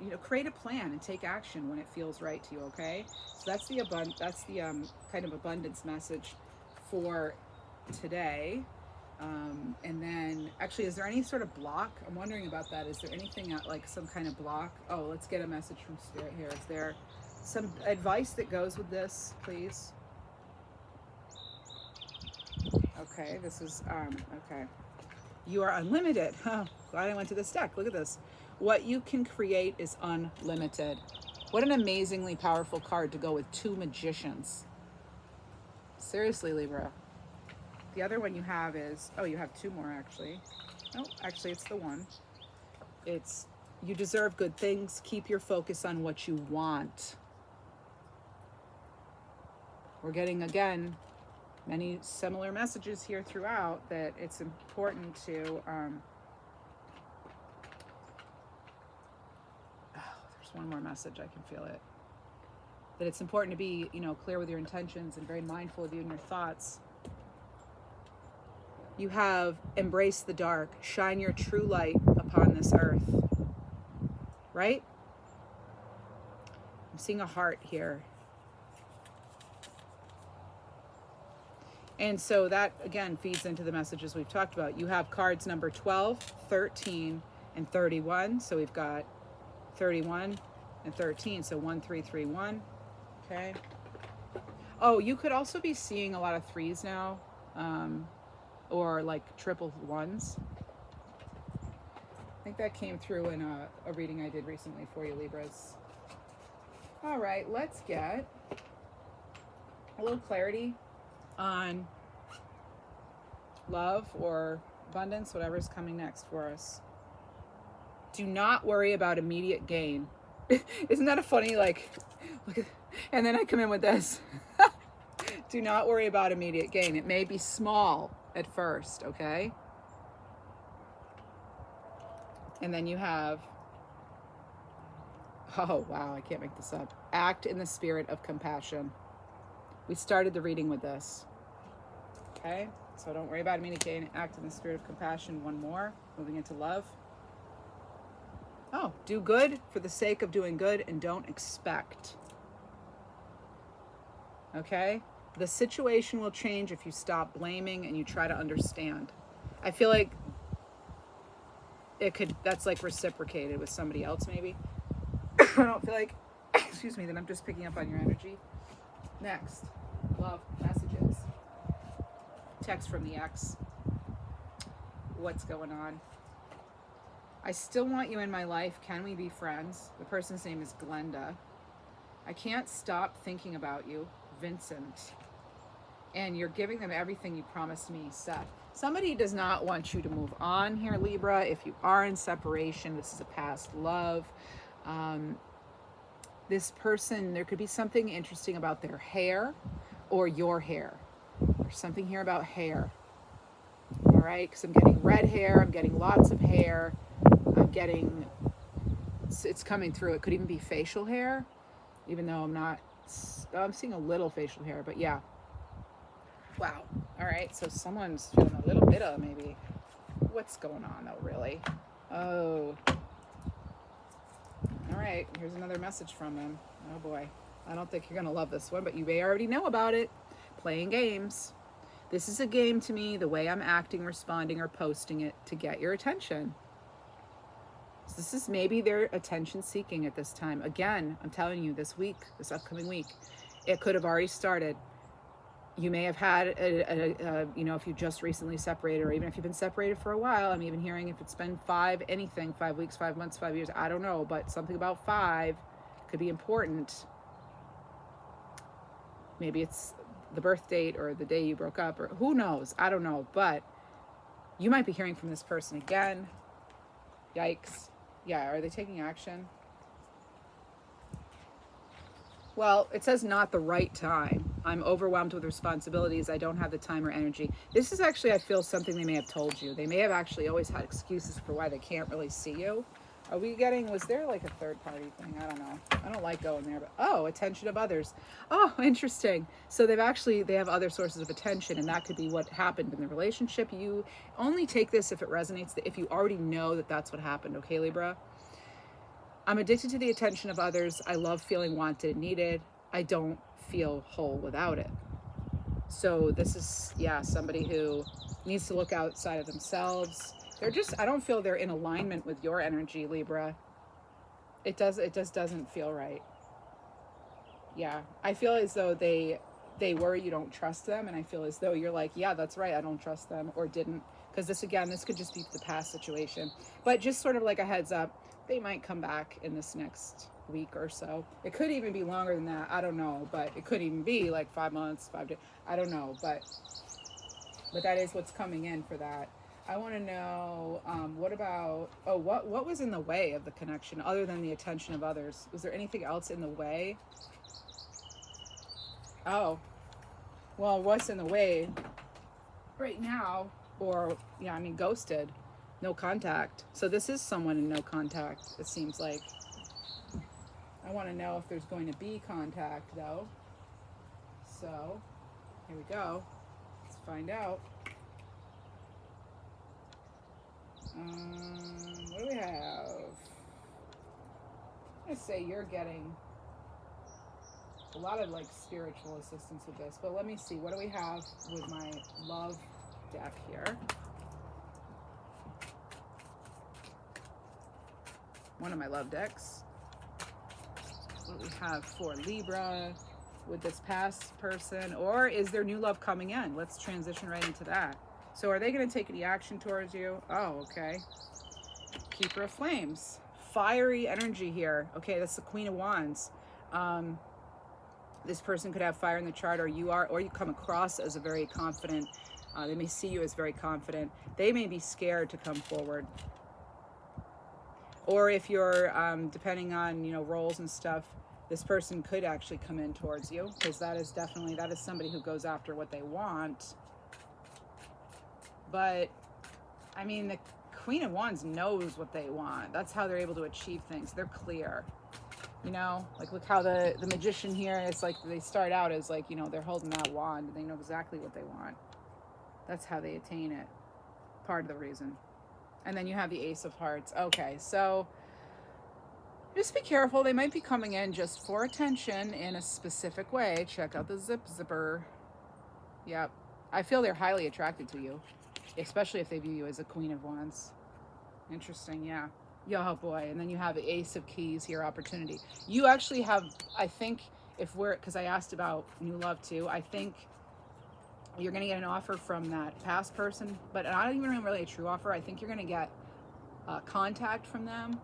you know, create a plan and take action when it feels right to you, okay? So that's the kind of abundance message for today. And then actually, is there any sort of block? I'm wondering about that. Is there anything like some kind of block? Oh, let's get a message from Spirit here. Is there some advice that goes with this, please? Okay, this is okay. You are unlimited. Oh, glad I went to this deck. Look at this. What you can create is unlimited. What an amazingly powerful card to go with two Magicians. Seriously, Libra. The other one you have is, oh, you have two more actually. No, actually it's the one. It's, you deserve good things. Keep your focus on what you want. We're getting, again, many similar messages here throughout that it's important to, there's one more message, I can feel it. that it's important to be, you know, clear with your intentions and very mindful of you and your thoughts. You have embraced the dark, shine your true light upon this earth, right? I'm seeing a heart here. And so that, again, feeds into the messages we've talked about. You have cards number 12, 13, and 31. So we've got 31 and 13. So 1, 3, 3, 1. Okay. Oh, you could also be seeing a lot of threes now, or like triple ones. I think that came through in a reading I did recently for you, Libras. All right, let's get a little clarity on love or abundance, whatever's coming next for us. Do not worry about immediate gain. Isn't that a funny, like, look at, and then I come in with this. Do not worry about immediate gain. It may be small at first, okay? And then you have, oh wow, I can't make this up. Act in the spirit of compassion. We started the reading with this. Okay, so don't worry about immediate gain. Act in the spirit of compassion. One more, moving into love. Oh, do good for the sake of doing good and don't expect. Okay, the situation will change if you stop blaming and you try to understand. I feel like that's like reciprocated with somebody else maybe. I don't feel like, excuse me, that I'm just picking up on your energy. Next, love messages. Text from the ex. What's going on? I still want you in my life. Can we be friends? The person's name is Glenda. I can't stop thinking about you, Vincent. And you're giving them everything you promised me, Seth. Somebody does not want you to move on here, Libra. If you are in separation, this is a past love. This person, there could be something interesting about their hair or your hair. There's something here about hair. All right, because I'm getting red hair. I'm getting lots of hair. I'm getting, it's coming through. It could even be facial hair, even though I'm seeing a little facial hair, but yeah. Wow. All right, so someone's feeling a little bit of maybe. What's going on though, really? Oh. All right, here's another message from them. Oh boy. I don't think you're going to love this one, but you may already know about it. Playing games. This is a game to me, the way I'm acting, responding, or posting it to get your attention. So this is maybe their attention seeking at this time. Again, I'm telling you, this week, this upcoming week, it could have already started. You may have had, you know, if you just recently separated, or even if you've been separated for a while. I'm even hearing if it's been 5 weeks, 5 months, 5 years, I don't know, but something about 5 could be important. Maybe it's the birth date or the day you broke up, or who knows, I don't know, but you might be hearing from this person again. Yikes. Yeah, are they taking action? Well, it says not the right time. I'm overwhelmed with responsibilities. I don't have the time or energy. This is actually, I feel, something they may have told you. They may have actually always had excuses for why they can't really see you. Are we getting, was there like a third party thing? I don't know. I don't like going there, but oh, attention of others. Oh, interesting. So they have other sources of attention, and that could be what happened in the relationship. You only take this if it resonates, if you already know that that's what happened. Okay, Libra? I'm addicted to the attention of others. I love feeling wanted and needed. I don't feel whole without it. So this is, yeah, somebody who needs to look outside of themselves. I don't feel they're in alignment with your energy, Libra. It just doesn't feel right. Yeah, I feel as though they worry you don't trust them, and I feel as though you're like, yeah, that's right, I don't trust them, or didn't, because this could just be the past situation. But just sort of like a heads up, they might come back in this next week or so. It could even be longer than that, I don't know, but it could even be like 5 months, 5 days, I don't know, but that is what's coming in for that. I want to know, what was in the way of the connection other than the attention of others? Was there anything else in the way? Oh, well, what's in the way right now? Or, yeah, I mean, ghosted, no contact. So this is someone in no contact, it seems like. I want to know if there's going to be contact, though. So, here we go. Let's find out. What do we have? I'm going to say you're getting a lot of like spiritual assistance with this, but let me see. What do we have with my love deck here? One of my love decks. What do we have for Libra with this past person? Or is there new love coming in? Let's transition right into that. So are they going to take any action towards you? Oh, okay. Keeper of Flames. Fiery energy here. Okay, that's the Queen of Wands. This person could have fire in the chart, or you come across as a very confident. They may see you as very confident. They may be scared to come forward. Or if you're, depending on, roles and stuff, this person could actually come in towards you, because that is somebody who goes after what they want. But, I mean, the Queen of Wands knows what they want. That's how they're able to achieve things. They're clear. Like look how the Magician here, it's like they start out as like, they're holding that wand and they know exactly what they want. That's how they attain it. Part of the reason. And then you have the Ace of Hearts. Okay, so just be careful. They might be coming in just for attention in a specific way. Check out the zipper. Yep. I feel they're highly attracted to you, especially if they view you as a Queen of Wands. Interesting, yeah. Oh boy. And then you have the Ace of Keys here, opportunity. You actually have, I think, because I asked about new love too, I think you're going to get an offer from that past person, but not even really a true offer. I think you're going to get contact from them.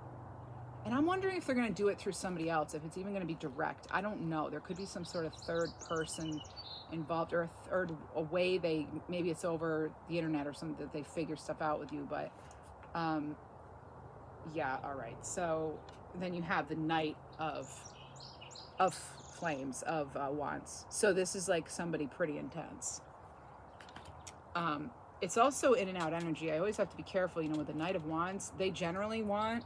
And I'm wondering if they're going to do it through somebody else, if it's even going to be direct. I don't know. There could be some sort of third person involved, or a way maybe it's over the internet or something that they figure stuff out with you. But yeah, all right. So then you have the Knight of Flames, of Wands. So this is like somebody pretty intense. It's also in and out energy. I always have to be careful, with the Knight of Wands. They generally want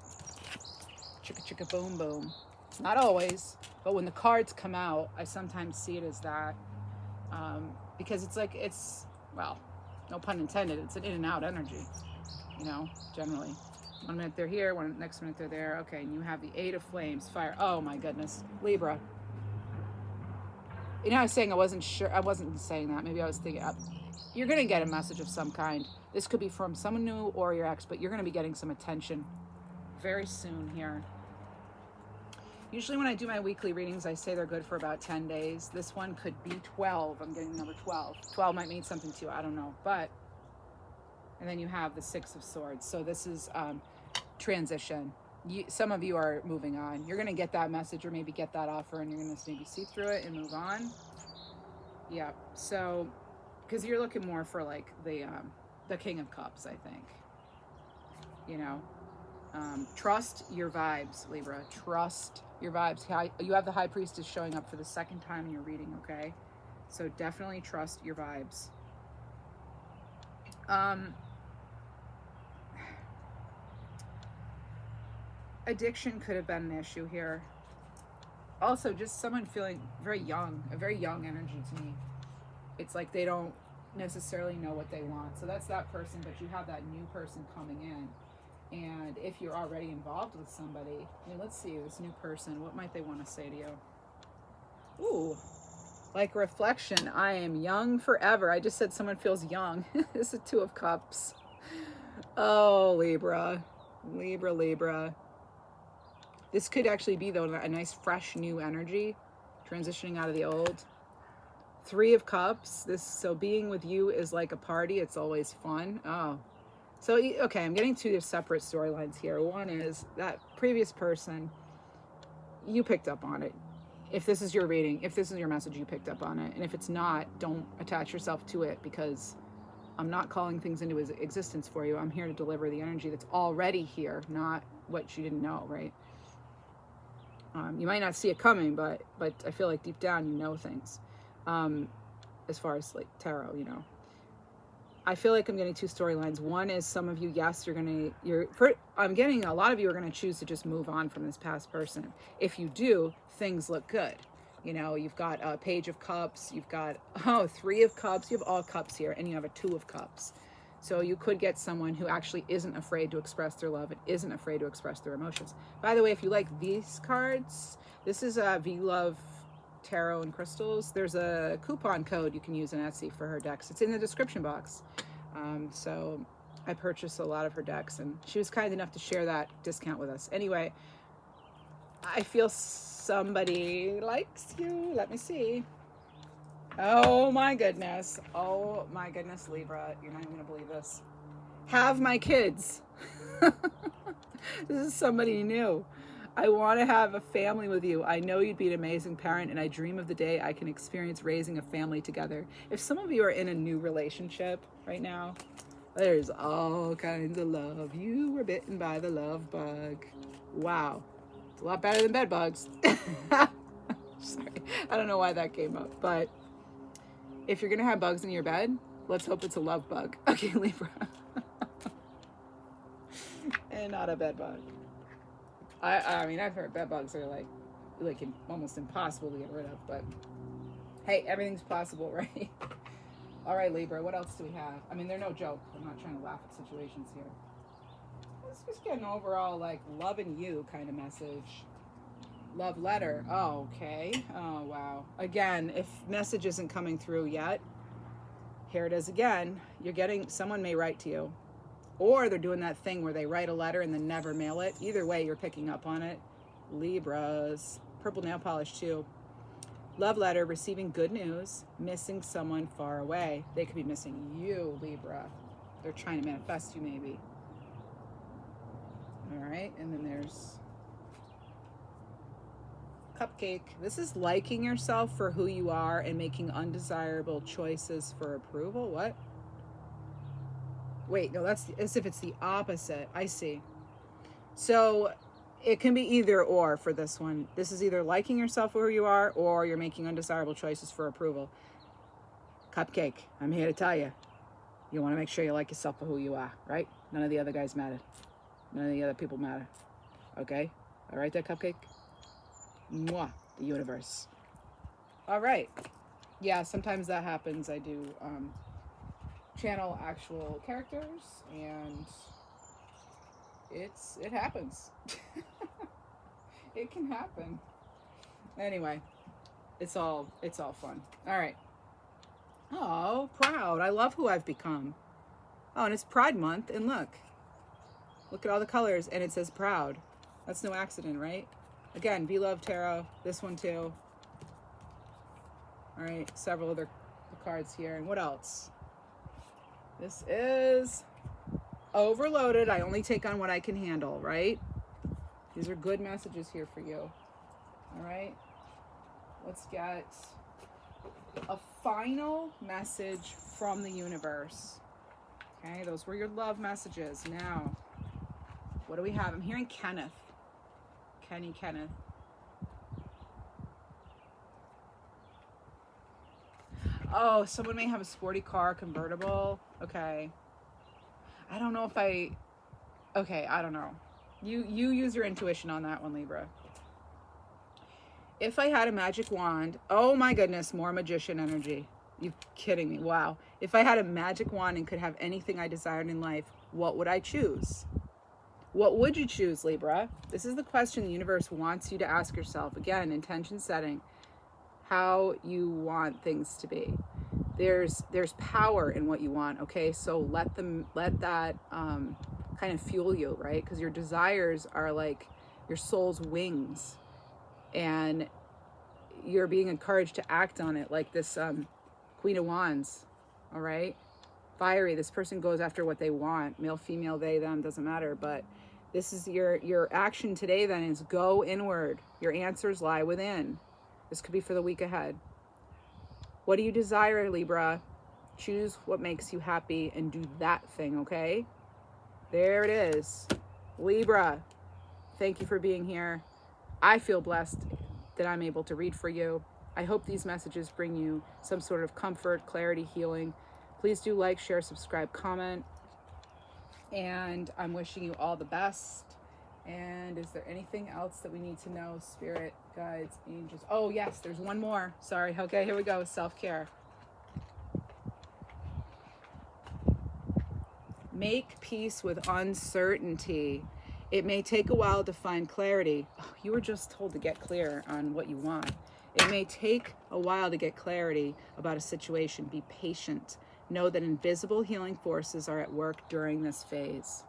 chicka chicka boom boom. Not always, but when the cards come out, I sometimes see it as that. Because it's well, no pun intended, it's an in and out energy, generally. 1 minute they're here, next minute they're there. Okay, and you have the Eight of Flames, fire. Oh my goodness, Libra. I was saying I wasn't sure. I wasn't saying that. Maybe I was thinking, you're going to get a message of some kind. This could be from someone new or your ex, but you're going to be getting some attention very soon here. Usually when I do my weekly readings, I say they're good for about 10 days. This one could be 12. I'm getting number 12. 12 might mean something to you. I don't know. And then you have the Six of Swords. So this is transition. Some of you are moving on. You're going to get that message or maybe get that offer, and you're going to maybe see through it and move on. Yeah. So, because you're looking more for like the King of Cups, I think. Trust your vibes, Libra. Trust your vibes. You have the High Priestess showing up for the second time in your reading, okay? So definitely trust your vibes. Addiction could have been an issue here. Also, just someone feeling very young, a very young energy to me. It's like they don't necessarily know what they want. So that's that person, but you have that new person coming in. And if you're already involved with somebody, let's see, this new person, what might they want to say to you? Ooh, like reflection. I am young forever. I just said someone feels young. This is Two of Cups. Oh, Libra. This could actually be, though, a nice, fresh, new energy, transitioning out of the old. Three of Cups. So being with you is like a party. It's always fun. Oh. So, okay, I'm getting two separate storylines here. One is that previous person, you picked up on it. If this is your reading, if this is your message, you picked up on it. And if it's not, don't attach yourself to it, because I'm not calling things into existence for you. I'm here to deliver the energy that's already here, not what you didn't know, right? You might not see it coming, but I feel like deep down you know things. As far as like tarot, I feel like I'm getting two storylines. One is some of you, yes, I'm getting a lot of you are going to choose to just move on from this past person. If you do, things look good. You know, you've got a Page of Cups, you've got, Three of Cups, you have all cups here, and you have a Two of Cups. So you could get someone who actually isn't afraid to express their love and isn't afraid to express their emotions. By the way, if you like these cards, this is V-Love Tarot and Crystals. There's a coupon code you can use on Etsy for her decks. It's in the description box. So I purchased a lot of her decks, and she was kind enough to share that discount with us. Anyway, I feel somebody likes you. Let me see. Oh my goodness. Oh my goodness, Libra. You're not even going to believe this. Have my kids. This is somebody new. I want to have a family with you. I know you'd be an amazing parent, and I dream of the day I can experience raising a family together. If some of you are in a new relationship right now, there's all kinds of love. You were bitten by the love bug. Wow. It's a lot better than bed bugs. Sorry. I don't know why that came up, but if you're going to have bugs in your bed, let's hope it's a love bug. Okay, Libra. And not a bed bug. I mean, I've heard bed bugs are like almost impossible to get rid of, but hey, everything's possible, right? All right, Libra, what else do we have? I mean, they're no joke. I'm not trying to laugh at situations here. Let's just get an overall, like, loving you kind of message. Love letter. Oh, okay. Oh, wow. Again, if message isn't coming through yet, here it is again. You're getting, someone may write to you. Or they're doing that thing where they write a letter and then never mail it. Either way, you're picking up on it. Libras. Purple nail polish too. Love letter, receiving good news, missing someone far away. They could be missing you, Libra. They're trying to manifest you maybe. All right, and then there's cupcake. This is liking yourself for who you are and making undesirable choices for approval. What? Wait, no, that's as if it's the opposite. I see. So it can be either or for this one. This is either liking yourself for who you are, or you're making undesirable choices for approval. Cupcake, I'm here to tell you. You want to make sure you like yourself for who you are, right? None of the other guys matter. None of the other people matter. Okay? All right there, Cupcake? Mwah, the universe. All right. Yeah, sometimes that happens. I do channel actual characters, and it happens. It can happen. Anyway, it's all fun. All right. Oh, proud. I love who I've become. Oh, and it's Pride Month, and look at all the colors, and it says proud. That's no accident, right? Again, V-Love Tarot. This one too. All right, several other cards here, and what else? This is overloaded. I only take on what I can handle, right? These are good messages here for you. All right. Let's get a final message from the universe. Okay, those were your love messages. Now, what do we have? I'm hearing Kenneth. Kenneth. Oh, someone may have a sporty car, convertible. Okay. I don't know if I don't know. You use your intuition on that one, Libra. If I had a magic wand, oh my goodness, more magician energy. You kidding me? Wow. If I had a magic wand and could have anything I desired in life, what would I choose? What would you choose, Libra? This is the question the universe wants you to ask yourself. Again, intention setting. How you want things to be. There's power in what you want, okay? So let that kind of fuel you, right? Because your desires are like your soul's wings, and you're being encouraged to act on it, like this Queen of Wands, all right? Fiery, this person goes after what they want. Male, female, they, them, doesn't matter. But this is your action today then is go inward. Your answers lie within. This could be for the week ahead. What do you desire, Libra? Choose what makes you happy and do that thing, okay? There it is. Libra, thank you for being here. I feel blessed that I'm able to read for you. I hope these messages bring you some sort of comfort, clarity, healing. Please do like, share, subscribe, comment. And I'm wishing you all the best. And is there anything else that we need to know? Spirit, guides, angels. Oh, yes, there's one more. Sorry. Okay, here we go. Self-care. Make peace with uncertainty. It may take a while to find clarity. Oh, you were just told to get clear on what you want. It may take a while to get clarity about a situation. Be patient. Know that invisible healing forces are at work during this phase.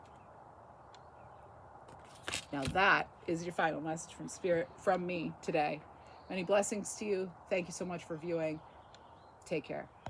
Now that is your final message from Spirit, from me today. Many blessings to you. Thank you so much for viewing. Take care.